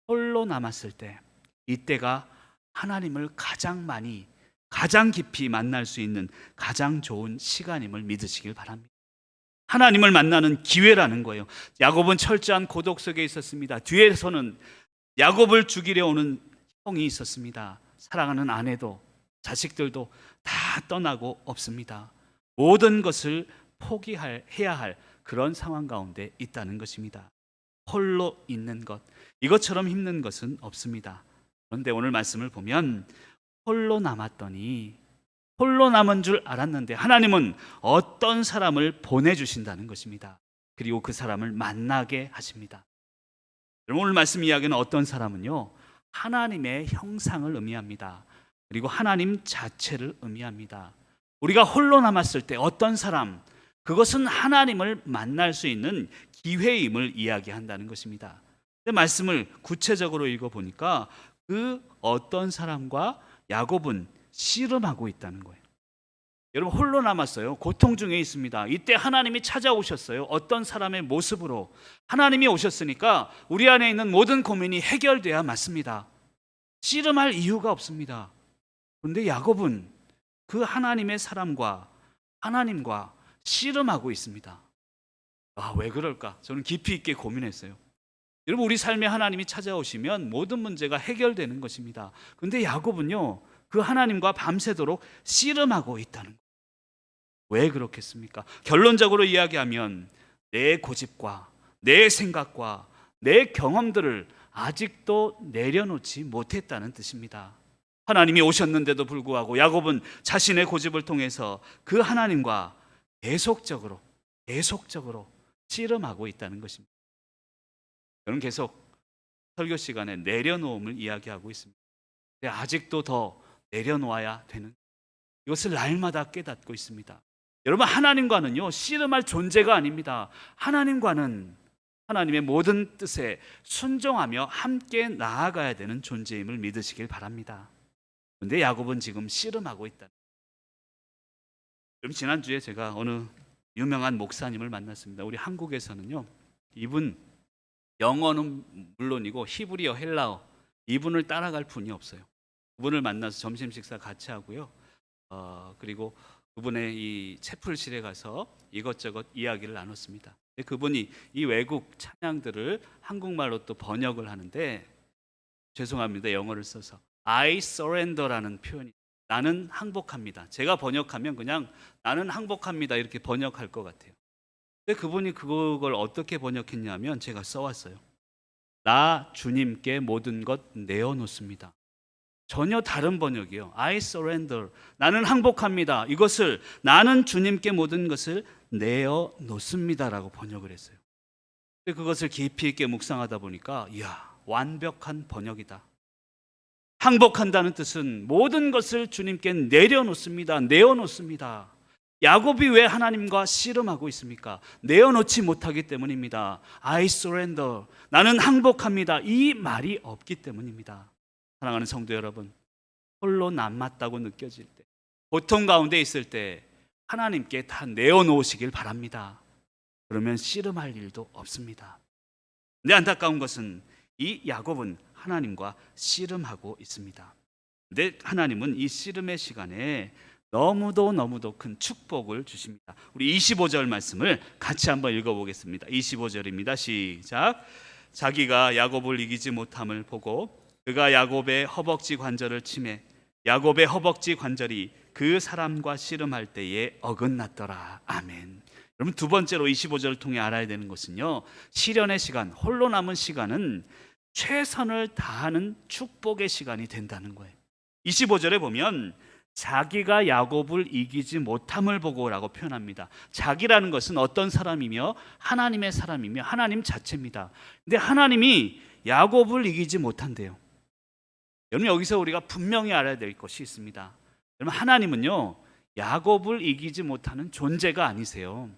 홀로 남았을 때 이때가 하나님을 가장 깊이 만날 수 있는 가장 좋은 시간임을 믿으시길 바랍니다. 하나님을 만나는 기회라는 거예요. 야곱은 철저한 고독 속에 있었습니다. 뒤에서는 야곱을 죽이려 오는 형이 있었습니다. 사랑하는 아내도 자식들도 다 떠나고 없습니다. 모든 것을 포기해야 할 그런 상황 가운데 있다는 것입니다. 홀로 있는 것, 이것처럼 힘든 것은 없습니다. 그런데 오늘 말씀을 보면 홀로 남았더니, 홀로 남은 줄 알았는데 하나님은 어떤 사람을 보내주신다는 것입니다. 그리고 그 사람을 만나게 하십니다. 여러분 오늘 말씀 이야기는 어떤 사람은요, 하나님의 형상을 의미합니다. 그리고 하나님 자체를 의미합니다. 우리가 홀로 남았을 때 어떤 사람, 그것은 하나님을 만날 수 있는 기회임을 이야기한다는 것입니다. 근데 말씀을 구체적으로 읽어보니까 그 어떤 사람과 야곱은 씨름하고 있다는 거예요. 여러분 홀로 남았어요. 고통 중에 있습니다. 이때 하나님이 찾아오셨어요. 어떤 사람의 모습으로. 하나님이 오셨으니까 우리 안에 있는 모든 고민이 해결돼야 맞습니다. 씨름할 이유가 없습니다. 그런데 야곱은 그 하나님의 사람과 하나님과 씨름하고 있습니다. 왜 그럴까? 저는 깊이 있게 고민했어요. 여러분 우리 삶에 하나님이 찾아오시면 모든 문제가 해결되는 것입니다. 그런데 야곱은요, 그 하나님과 밤새도록 씨름하고 있다는 거예요. 왜 그렇겠습니까? 결론적으로 이야기하면 내 고집과 내 생각과 내 경험들을 아직도 내려놓지 못했다는 뜻입니다. 하나님이 오셨는데도 불구하고 야곱은 자신의 고집을 통해서 그 하나님과 계속적으로 씨름하고 있다는 것입니다. 저는 계속 설교 시간에 내려놓음을 이야기하고 있습니다. 근데 아직도 더 내려놓아야 되는, 이것을 날마다 깨닫고 있습니다. 여러분 하나님과는요 씨름할 존재가 아닙니다. 하나님과는 하나님의 모든 뜻에 순종하며 함께 나아가야 되는 존재임을 믿으시길 바랍니다. 그런데 야곱은 지금 씨름하고 있다. 그럼 지난주에 제가 어느 유명한 목사님을 만났습니다. 우리 한국에서는요, 이분 영어는 물론이고 히브리어, 헬라어 이분을 따라갈 분이 없어요. 그분을 만나서 점심 식사 같이 하고요. 그리고 그분의 이 채플실에 가서 이것저것 이야기를 나눴습니다. 그분이 이 외국 찬양들을 한국말로 또 번역을 하는데, 죄송합니다 영어를 써서 I surrender라는 표현이, 나는 항복합니다. 제가 번역하면 그냥 나는 항복합니다 이렇게 번역할 것 같아요. 근데 그분이 그걸 어떻게 번역했냐면 제가 써왔어요. 나 주님께 모든 것 내어놓습니다. 전혀 다른 번역이에요. I surrender, 나는 항복합니다. 이것을 나는 주님께 모든 것을 내어놓습니다라고 번역을 했어요. 근데 그것을 깊이 있게 묵상하다 보니까 이야, 완벽한 번역이다. 항복한다는 뜻은 모든 것을 주님께 내려놓습니다. 내어놓습니다. 야곱이 왜 하나님과 씨름하고 있습니까? 내어놓지 못하기 때문입니다. I surrender, 나는 항복합니다. 이 말이 없기 때문입니다. 사랑하는 성도 여러분, 홀로 남았다고 느껴질 때, 고통 가운데 있을 때 하나님께 다 내어놓으시길 바랍니다. 그러면 씨름할 일도 없습니다. 근데 안타까운 것은 이 야곱은 하나님과 씨름하고 있습니다. 근데 하나님은 이 씨름의 시간에 너무도 큰 축복을 주십니다. 우리 25절 말씀을 같이 한번 읽어보겠습니다. 25절입니다. 시작. 자기가 야곱을 이기지 못함을 보고 그가 야곱의 허벅지 관절을 치매 야곱의 허벅지 관절이 그 사람과 씨름할 때에 어긋났더라. 아멘. 여러분, 두 번째로 25절을 통해 알아야 되는 것은요, 시련의 시간, 홀로 남은 시간은 최선을 다하는 축복의 시간이 된다는 거예요. 25절에 보면 자기가 야곱을 이기지 못함을 보고라고 표현합니다. 자기라는 것은 어떤 사람이며 하나님의 사람이며 하나님 자체입니다. 근데 하나님이 야곱을 이기지 못한대요. 여러분, 여기서 우리가 분명히 알아야 될 것이 있습니다. 여러분, 하나님은요, 야곱을 이기지 못하는 존재가 아니세요.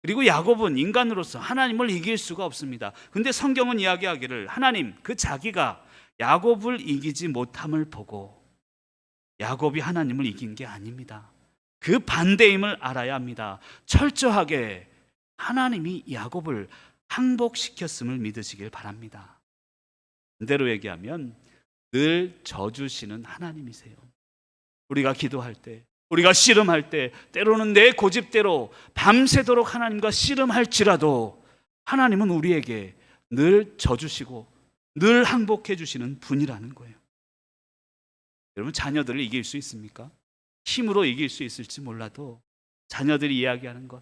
그리고 야곱은 인간으로서 하나님을 이길 수가 없습니다. 근데 성경은 이야기하기를 하나님, 그 자기가 야곱을 이기지 못함을 보고 야곱이 하나님을 이긴 게 아닙니다. 그 반대임을 알아야 합니다. 철저하게 하나님이 야곱을 항복시켰음을 믿으시길 바랍니다. 반대로 얘기하면 늘 져주시는 하나님이세요. 우리가 기도할 때, 우리가 씨름할 때, 때로는 내 고집대로 밤새도록 하나님과 씨름할지라도 하나님은 우리에게 늘 져주시고 늘 항복해 주시는 분이라는 거예요. 여러분, 자녀들을 이길 수 있습니까? 힘으로 이길 수 있을지 몰라도 자녀들이 이야기하는 것,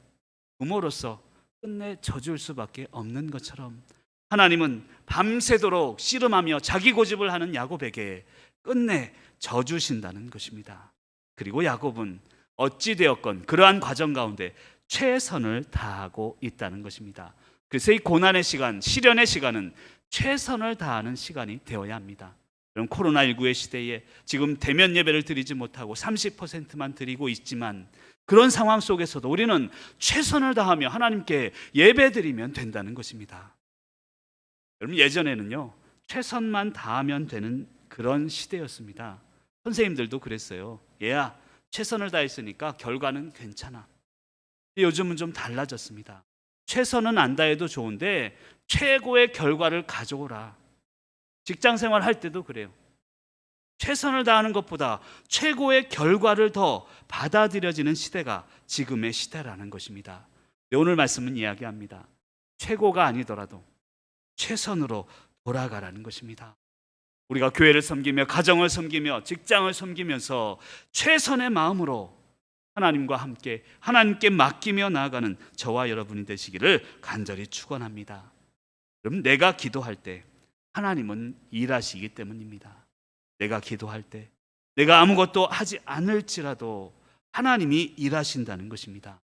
부모로서 끝내 져줄 수밖에 없는 것처럼 하나님은 밤새도록 씨름하며 자기 고집을 하는 야곱에게 끝내 져주신다는 것입니다. 그리고 야곱은 어찌되었건 그러한 과정 가운데 최선을 다하고 있다는 것입니다. 그래서 이 고난의 시간, 시련의 시간은 최선을 다하는 시간이 되어야 합니다. 그럼 코로나19의 시대에 지금 대면 예배를 드리지 못하고 30%만 드리고 있지만 그런 상황 속에서도 우리는 최선을 다하며 하나님께 예배 드리면 된다는 것입니다. 여러분, 예전에는요, 최선만 다하면 되는 그런 시대였습니다. 선생님들도 그랬어요. 얘야, 최선을 다했으니까 결과는 괜찮아. 요즘은 좀 달라졌습니다. 최선은 안 다해도 좋은데 최고의 결과를 가져오라. 직장 생활할 때도 그래요. 최선을 다하는 것보다 최고의 결과를 더 받아들여지는 시대가 지금의 시대라는 것입니다. 오늘 말씀은 이야기합니다. 최고가 아니더라도 최선으로 돌아가라는 것입니다. 우리가 교회를 섬기며 가정을 섬기며 직장을 섬기면서 최선의 마음으로 하나님과 함께 하나님께 맡기며 나아가는 저와 여러분이 되시기를 간절히 축원합니다. 여러분, 내가 기도할 때 하나님은 일하시기 때문입니다. 내가 기도할 때 내가 아무것도 하지 않을지라도 하나님이 일하신다는 것입니다.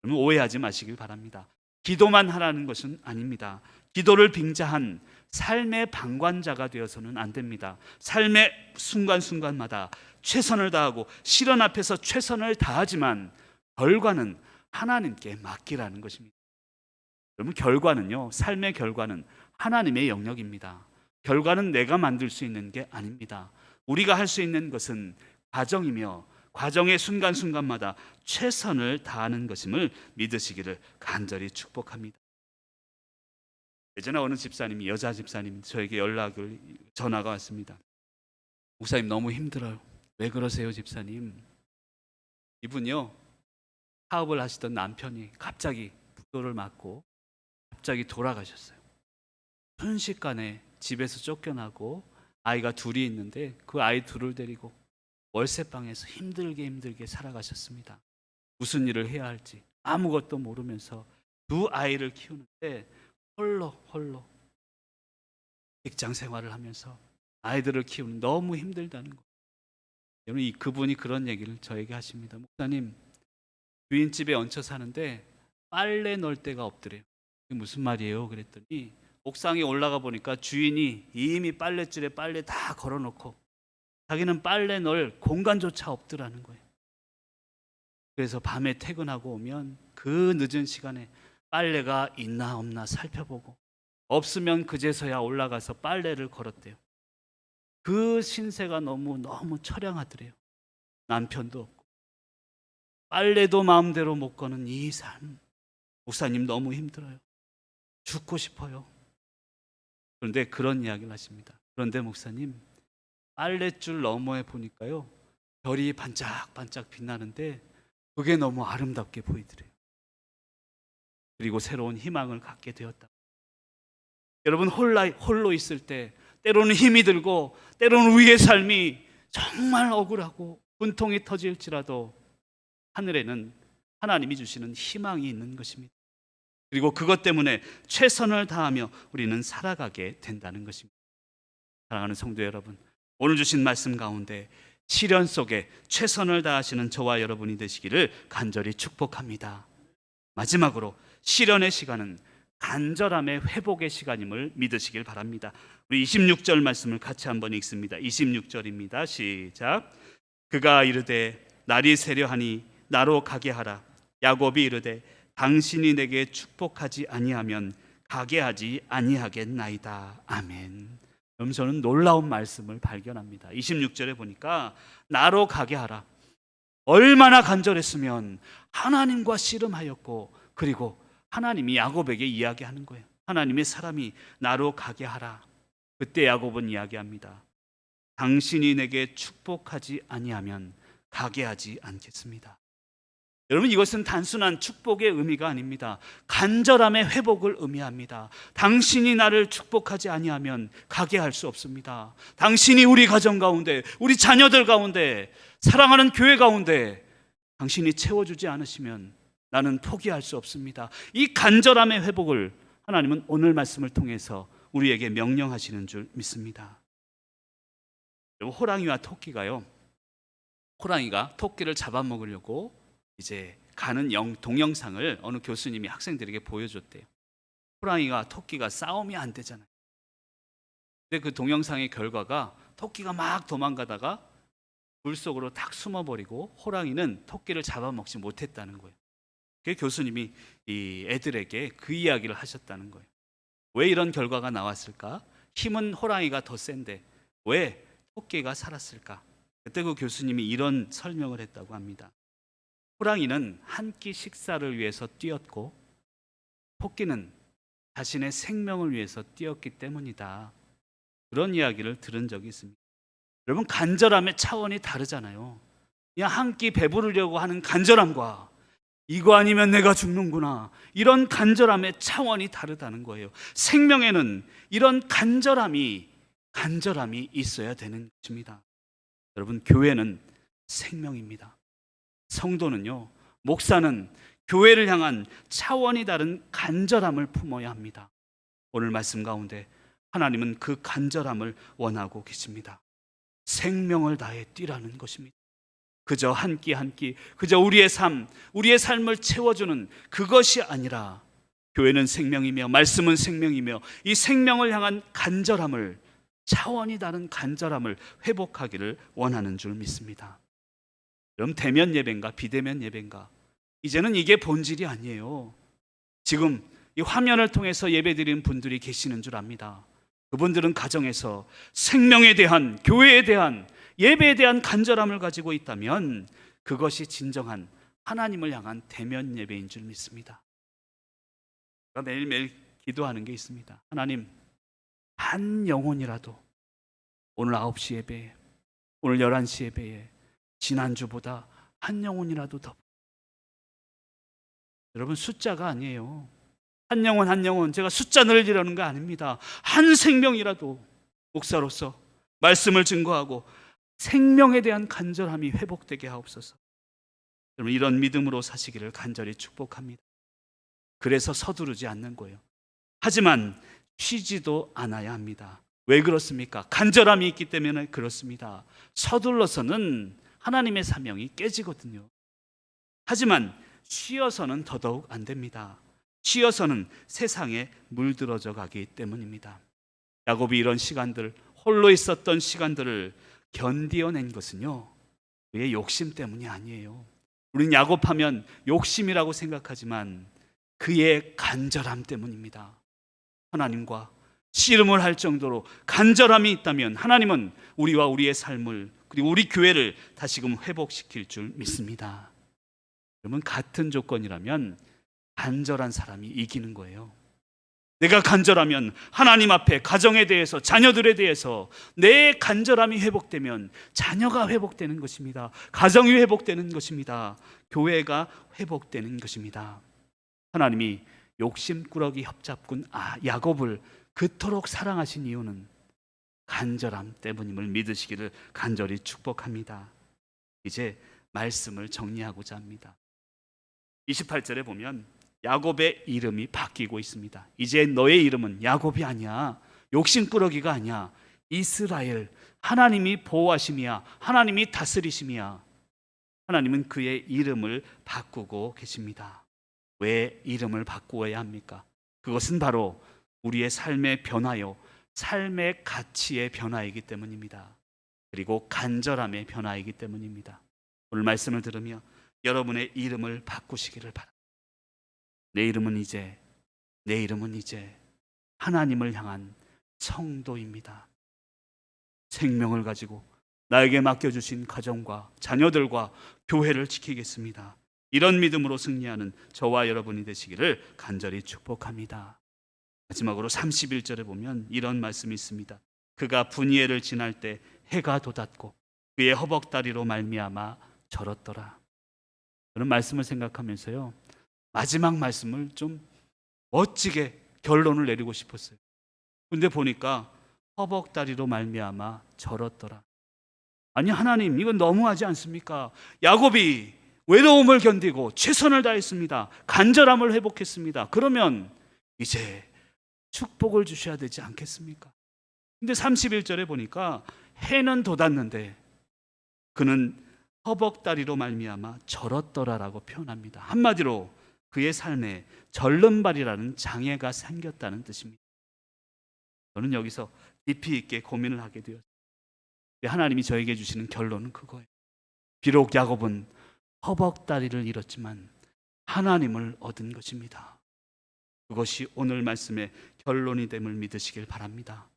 여러분, 오해하지 마시길 바랍니다. 기도만 하라는 것은 아닙니다. 기도를 빙자한 삶의 방관자가 되어서는 안 됩니다. 삶의 순간순간마다 최선을 다하고 시련 앞에서 최선을 다하지만 결과는 하나님께 맡기라는 것입니다. 여러분, 결과는요, 삶의 결과는 하나님의 영역입니다. 결과는 내가 만들 수 있는 게 아닙니다. 우리가 할 수 있는 것은 과정이며 과정의 순간순간마다 최선을 다하는 것임을 믿으시기를 간절히 축복합니다. 예전에 어느 집사님이, 여자 집사님이 저에게 전화가 왔습니다. 목사님, 너무 힘들어요. 왜 그러세요, 집사님? 이분요, 사업을 하시던 남편이 갑자기 부도를 맞고 갑자기 돌아가셨어요. 순식간에 집에서 쫓겨나고 아이가 둘이 있는데 그 아이 둘을 데리고 월세방에서 힘들게 살아가셨습니다. 무슨 일을 해야 할지 아무것도 모르면서 두 아이를 키우는데 홀로 직장 생활을 하면서 아이들을 키우는 너무 힘들다는 거예요. 여러분, 그분이 그런 얘기를 저에게 하십니다. 목사님, 주인집에 얹혀 사는데 빨래 넣을 데가 없더래요. 그게 무슨 말이에요? 그랬더니 옥상에 올라가 보니까 주인이 이미 빨랫줄에 빨래 다 걸어놓고 자기는 빨래 넣을 공간조차 없더라는 거예요. 그래서 밤에 퇴근하고 오면 그 늦은 시간에 빨래가 있나 없나 살펴보고 없으면 그제서야 올라가서 빨래를 걸었대요. 그 신세가 너무 처량하더래요. 남편도 없고 빨래도 마음대로 못 거는 이 삶. 목사님, 너무 힘들어요. 죽고 싶어요. 그런데 그런 이야기를 하십니다. 그런데 목사님, 빨랫줄 너머에 보니까요, 별이 반짝반짝 빛나는데 그게 너무 아름답게 보이더래요. 그리고 새로운 희망을 갖게 되었다. 여러분, 홀로 있을 때 때로는 힘이 들고 때로는 우리의 삶이 정말 억울하고 분통이 터질지라도 하늘에는 하나님이 주시는 희망이 있는 것입니다. 그리고 그것 때문에 최선을 다하며 우리는 살아가게 된다는 것입니다. 사랑하는 성도 여러분, 오늘 주신 말씀 가운데 시련 속에 최선을 다하시는 저와 여러분이 되시기를 간절히 축복합니다. 마지막으로 시련의 시간은 간절함의 회복의 시간임을 믿으시길 바랍니다. 우리 26절 말씀을 같이 한번 읽습니다. 26절입니다. 시작. 그가 이르되 날이 새려하니 나로 가게 하라. 야곱이 이르되 당신이 내게 축복하지 아니하면 가게 하지 아니하겠나이다. 아멘. 그럼 저는 놀라운 말씀을 발견합니다. 26절에 보니까 나로 가게 하라. 얼마나 간절했으면 하나님과 씨름하였고, 그리고 하나님이 야곱에게 이야기하는 거예요. 하나님의 사람이 나로 가게 하라. 그때 야곱은 이야기합니다. 당신이 내게 축복하지 아니하면 가게 하지 않겠습니다. 여러분, 이것은 단순한 축복의 의미가 아닙니다. 간절함의 회복을 의미합니다. 당신이 나를 축복하지 아니하면 가게 할 수 없습니다. 당신이 우리 가정 가운데, 우리 자녀들 가운데, 사랑하는 교회 가운데 당신이 채워주지 않으시면 나는 포기할 수 없습니다. 이 간절함의 회복을 하나님은 오늘 말씀을 통해서 우리에게 명령하시는 줄 믿습니다. 호랑이와 토끼가요, 호랑이가 토끼를 잡아먹으려고 이제 가는 동영상을 어느 교수님이 학생들에게 보여줬대요. 호랑이가 토끼가 싸움이 안 되잖아요. 근데 그 동영상의 결과가 토끼가 막 도망가다가 물속으로 탁 숨어버리고 호랑이는 토끼를 잡아먹지 못했다는 거예요. 그 교수님이 이 애들에게 그 이야기를 하셨다는 거예요. 왜 이런 결과가 나왔을까? 힘은 호랑이가 더 센데 왜 토끼가 살았을까? 그때 그 교수님이 이런 설명을 했다고 합니다. 호랑이는 한 끼 식사를 위해서 뛰었고 토끼는 자신의 생명을 위해서 뛰었기 때문이다. 그런 이야기를 들은 적이 있습니다. 여러분, 간절함의 차원이 다르잖아요. 그냥 한 끼 배부르려고 하는 간절함과 이거 아니면 내가 죽는구나, 이런 간절함의 차원이 다르다는 거예요. 생명에는 이런 간절함이 있어야 되는 것입니다. 여러분, 교회는 생명입니다. 성도는요, 목사는 교회를 향한 차원이 다른 간절함을 품어야 합니다. 오늘 말씀 가운데 하나님은 그 간절함을 원하고 계십니다. 생명을 다해 뛰라는 것입니다. 그저 한 끼 한 끼, 그저 우리의 삶을 채워주는 그것이 아니라 교회는 생명이며 말씀은 생명이며 이 생명을 향한 간절함을, 차원이 다른 간절함을 회복하기를 원하는 줄 믿습니다. 여러분, 대면 예배인가 비대면 예배인가, 이제는 이게 본질이 아니에요. 지금 이 화면을 통해서 예배드리는 분들이 계시는 줄 압니다. 그분들은 가정에서 생명에 대한, 교회에 대한, 예배에 대한 간절함을 가지고 있다면 그것이 진정한 하나님을 향한 대면 예배인 줄 믿습니다. 제가 매일매일 기도하는 게 있습니다. 하나님, 한 영혼이라도 오늘 9시 예배에, 오늘 11시 예배에 지난주보다 한 영혼이라도 더. 여러분, 숫자가 아니에요. 한 영혼 한 영혼, 제가 숫자 늘리려는 거 아닙니다. 한 생명이라도 목사로서 말씀을 증거하고 생명에 대한 간절함이 회복되게 하옵소서. 여러분, 이런 믿음으로 사시기를 간절히 축복합니다. 그래서 서두르지 않는 거예요. 하지만 쉬지도 않아야 합니다. 왜 그렇습니까? 간절함이 있기 때문에 그렇습니다. 서둘러서는 하나님의 사명이 깨지거든요. 하지만 쉬어서는 더더욱 안 됩니다. 쉬어서는 세상에 물들어져 가기 때문입니다. 야곱이 이런 시간들, 홀로 있었던 시간들을 견디어낸 것은요, 그의 욕심 때문이 아니에요. 우리는 야곱하면 욕심이라고 생각하지만 그의 간절함 때문입니다. 하나님과 씨름을 할 정도로 간절함이 있다면 하나님은 우리와 우리의 삶을, 그리고 우리 교회를 다시금 회복시킬 줄 믿습니다. 여러분, 같은 조건이라면 간절한 사람이 이기는 거예요. 내가 간절하면 하나님 앞에 가정에 대해서, 자녀들에 대해서 내 간절함이 회복되면 자녀가 회복되는 것입니다. 가정이 회복되는 것입니다. 교회가 회복되는 것입니다. 하나님이 욕심꾸러기 협잡꾼 야곱을 그토록 사랑하신 이유는 간절함 때문임을 믿으시기를 간절히 축복합니다. 이제 말씀을 정리하고자 합니다. 28절에 보면 야곱의 이름이 바뀌고 있습니다. 이제 너의 이름은 야곱이 아니야, 욕심꾸러기가 아니야, 이스라엘, 하나님이 보호하심이야, 하나님이 다스리심이야. 하나님은 그의 이름을 바꾸고 계십니다. 왜 이름을 바꾸어야 합니까? 그것은 바로 우리의 삶의 변화요, 삶의 가치의 변화이기 때문입니다. 그리고 간절함의 변화이기 때문입니다. 오늘 말씀을 들으며 여러분의 이름을 바꾸시기를 바랍니다. 내 이름은 이제 하나님을 향한 성도입니다. 생명을 가지고 나에게 맡겨주신 가정과 자녀들과 교회를 지키겠습니다. 이런 믿음으로 승리하는 저와 여러분이 되시기를 간절히 축복합니다. 마지막으로 31절에 보면 이런 말씀이 있습니다. 그가 분이엘을 지날 때 해가 돋았고 그의 허벅다리로 말미암아 절었더라. 그런 말씀을 생각하면서요, 마지막 말씀을 좀 멋지게 결론을 내리고 싶었어요. 근데 보니까 허벅다리로 말미암아 절었더라. 아니 하나님, 이건 너무하지 않습니까? 야곱이 외로움을 견디고 최선을 다했습니다. 간절함을 회복했습니다. 그러면 이제 축복을 주셔야 되지 않겠습니까? 근데 31절에 보니까 해는 돋았는데 그는 허벅다리로 말미암아 절었더라라고 표현합니다. 한마디로 그의 삶에 절름발이라는 장애가 생겼다는 뜻입니다. 저는 여기서 깊이 있게 고민을 하게 되었어요. 하나님이 저에게 주시는 결론은 그거예요. 비록 야곱은 허벅다리를 잃었지만 하나님을 얻은 것입니다. 그것이 오늘 말씀의 결론이 됨을 믿으시길 바랍니다.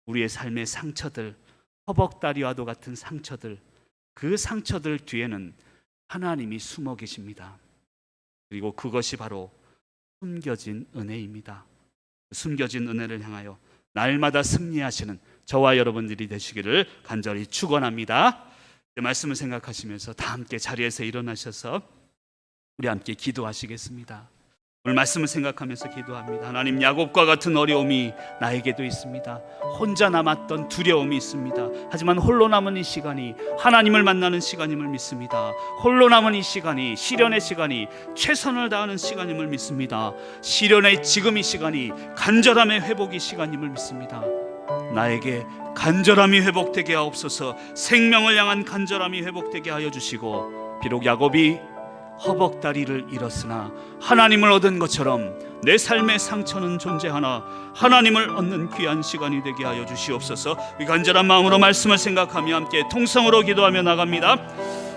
우리의 삶의 상처들, 허벅다리와도 같은 상처들, 그 상처들 뒤에는 하나님이 숨어 계십니다. 그리고 그것이 바로 숨겨진 은혜입니다. 숨겨진 은혜를 향하여 날마다 승리하시는 저와 여러분들이 되시기를 간절히 축원합니다. 말씀을 생각하시면서 다 함께 자리에서 일어나셔서 우리 함께 기도하시겠습니다. 오늘 말씀을 생각하면서 기도합니다. 하나님, 야곱과 같은 어려움이 나에게도 있습니다. 혼자 남았던 두려움이 있습니다. 하지만 홀로 남은 이 시간이 하나님을 만나는 시간임을 믿습니다. 홀로 남은 이 시간이, 시련의 시간이 최선을 다하는 시간임을 믿습니다. 시련의 지금 이 시간이 간절함의 회복의 시간임을 믿습니다. 나에게 간절함이 회복되게 하옵소서. 생명을 향한 간절함이 회복되게 하여 주시고, 비록 야곱이 허벅다리를 잃었으나 하나님을 얻은 것처럼 내 삶의 상처는 존재하나 하나님을 얻는 귀한 시간이 되게 하여 주시옵소서. 이 간절한 마음으로 말씀을 생각하며 함께 통성으로 기도하며 나갑니다.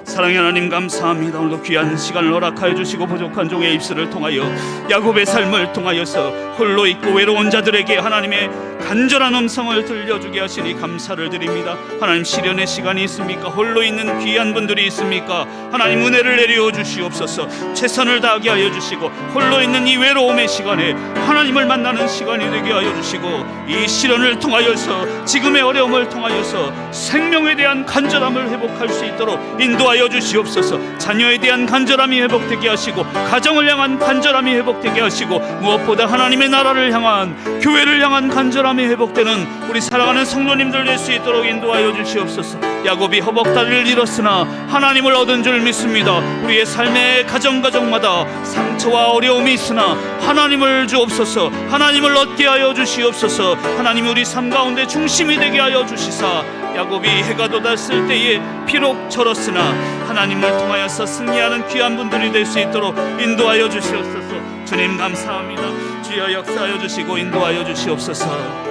사랑의 하나님, 감사합니다. 오늘도 귀한 시간을 허락하여 주시고 부족한 종의 입술을 통하여 야곱의 삶을 통하여서 홀로 있고 외로운 자들에게 하나님의 간절한 음성을 들려주게 하시니 감사를 드립니다. 하나님, 시련의 시간이 있습니까? 홀로 있는 귀한 분들이 있습니까? 하나님, 은혜를 내려 주시옵소서. 최선을 다하게 하여 주시고 홀로 있는 이 외로움의 시간에 하나님을 만나는 시간이 되게 하여 주시고, 이 시련을 통하여서, 지금의 어려움을 통하여서 생명에 대한 간절함을 회복할 수 있도록 인도하여 주시옵소서. 자녀에 대한 간절함이 회복되게 하시고 가정을 향한 간절함이 회복되게 하시고, 무엇보다 하나님의 나라를 향한, 교회를 향한 간절함이 회복되는 우리 사랑하는 성도님들 될 수 있도록 인도하여 주시옵소서. 야곱이 허벅다리를 잃었으나 하나님을 얻은 줄 믿습니다. 우리의 삶의 가정마다 상처와 어려움이 있으나 하나님을 주옵소서. 하나님을 얻게 하여 주시옵소서. 하나님이 우리 삶 가운데 중심이 되게 하여 주시사, 야곱이 해가 돋았을 때에 비록 절었으나 하나님을 통하여서 승리하는 귀한 분들이 될 수 있도록 인도하여 주시옵소서. 주님, 감사합니다. 주여 역사하여 주시고 인도하여 주시옵소서.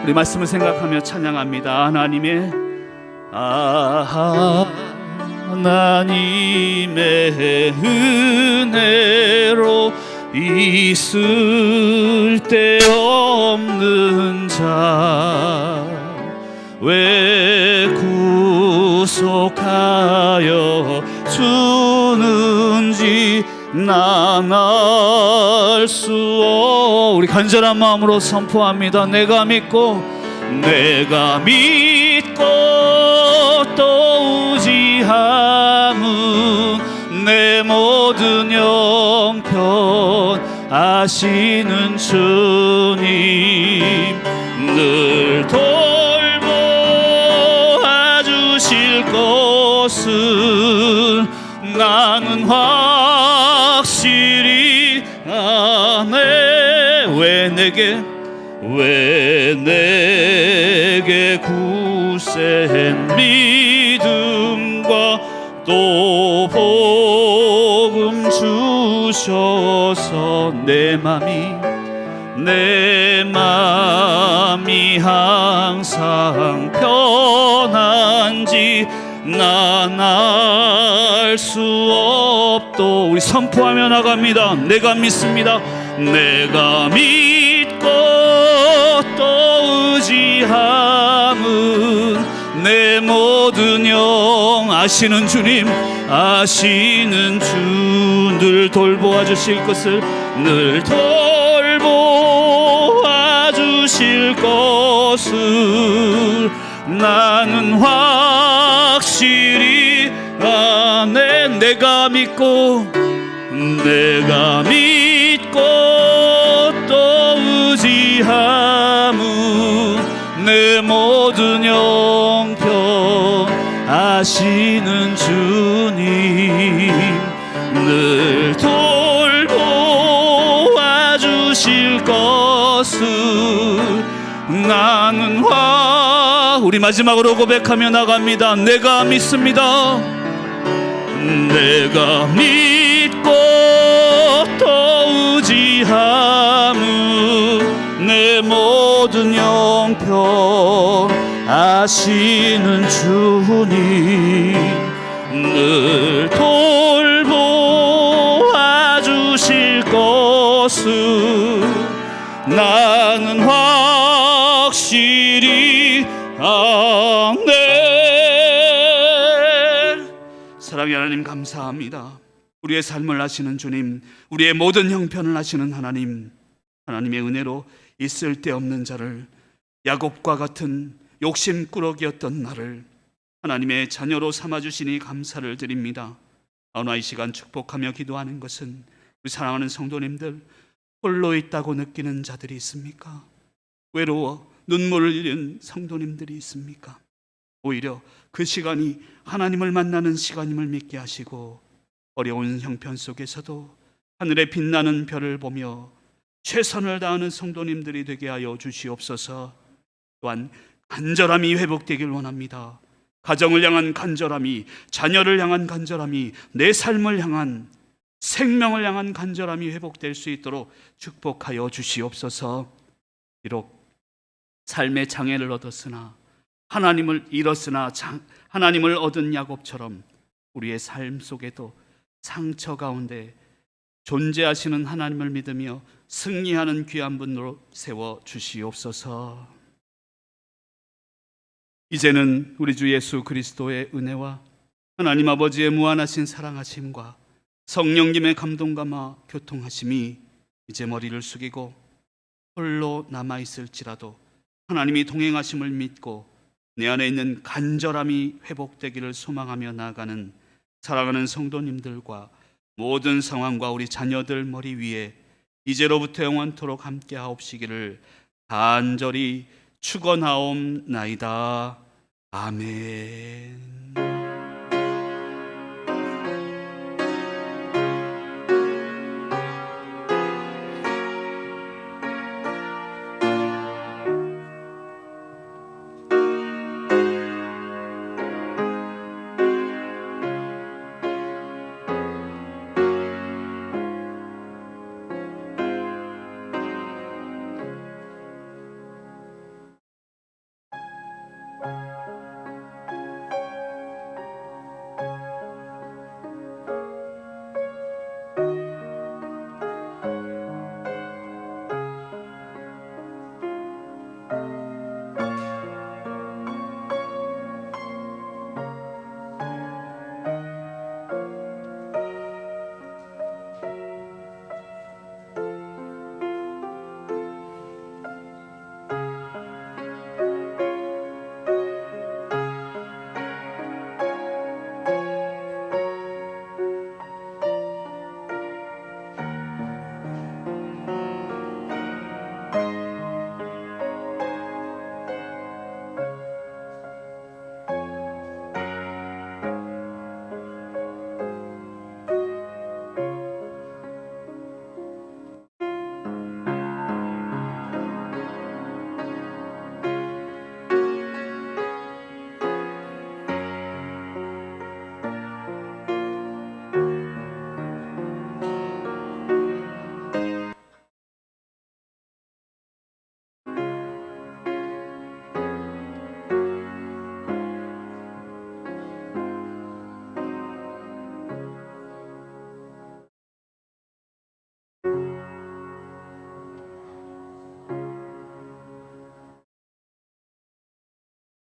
우리 말씀을 생각하며 찬양합니다. 하나님의 은혜로 있을 데 없는 자 왜 구속하여 주는지 난 우리 간절한 마음으로 선포합니다. 내가 믿고 또 의지함은 내 모든 형편 아시는 주님 늘 돌보아 주실 것을 나는 확실히 아네. 왜 내게 굳센 믿음과 또 복음 주셔서 내 맘이 항상 편한지 난 알 수 없도. 우리 선포하며 나갑니다. 내가 믿습니다. 내가 믿고 또 의지함은 내 모든 영 아시는 주님 늘 돌보아 주실 것을 늘 돌보아 주실 것을 나는 확실히 아네. 내가 믿고 또 의지함은 내 모든 형편 아시는 주님 늘 돌보아 주실 것을 나는 우리 마지막으로 고백하며 나갑니다. 내가 믿습니다. 내가 믿고 또 의지함은 내 모든 형편 아시는 주님 늘 돌보아 주실 것을 나는 확실히 아네. 사랑의 하나님 감사합니다. 우리의 삶을 아시는 주님, 우리의 모든 형편을 아시는 하나님, 하나님의 은혜로 있을 데 없는 자를, 야곱과 같은 욕심꾸러기였던 나를 하나님의 자녀로 삼아주시니 감사를 드립니다. 오늘 이 시간 축복하며 기도하는 것은 우리 사랑하는 성도님들, 홀로 있다고 느끼는 자들이 있습니까? 외로워 눈물을 흘리는 성도님들이 있습니까? 오히려 그 시간이 하나님을 만나는 시간임을 믿게 하시고 어려운 형편 속에서도 하늘에 빛나는 별을 보며 최선을 다하는 성도님들이 되게 하여 주시옵소서. 또한 간절함이 회복되길 원합니다. 가정을 향한 간절함이, 자녀를 향한 간절함이, 내 삶을 향한, 생명을 향한 간절함이 회복될 수 있도록 축복하여 주시옵소서. 비록 삶의 장애를 얻었으나, 하나님을 잃었으나 하나님을 얻은 야곱처럼 우리의 삶 속에도 상처 가운데 존재하시는 하나님을 믿으며 승리하는 귀한 분으로 세워 주시옵소서. 이제는 우리 주 예수 그리스도의 은혜와 하나님 아버지의 무한하신 사랑하심과 성령님의 감동감화 교통하심이 이제 머리를 숙이고 홀로 남아있을지라도 하나님이 동행하심을 믿고 내 안에 있는 간절함이 회복되기를 소망하며 나아가는 사랑하는 성도님들과 모든 상황과 우리 자녀들 머리 위에 이제로부터 영원토록 함께 하옵시기를 간절히 축원하옵나이다. 아멘.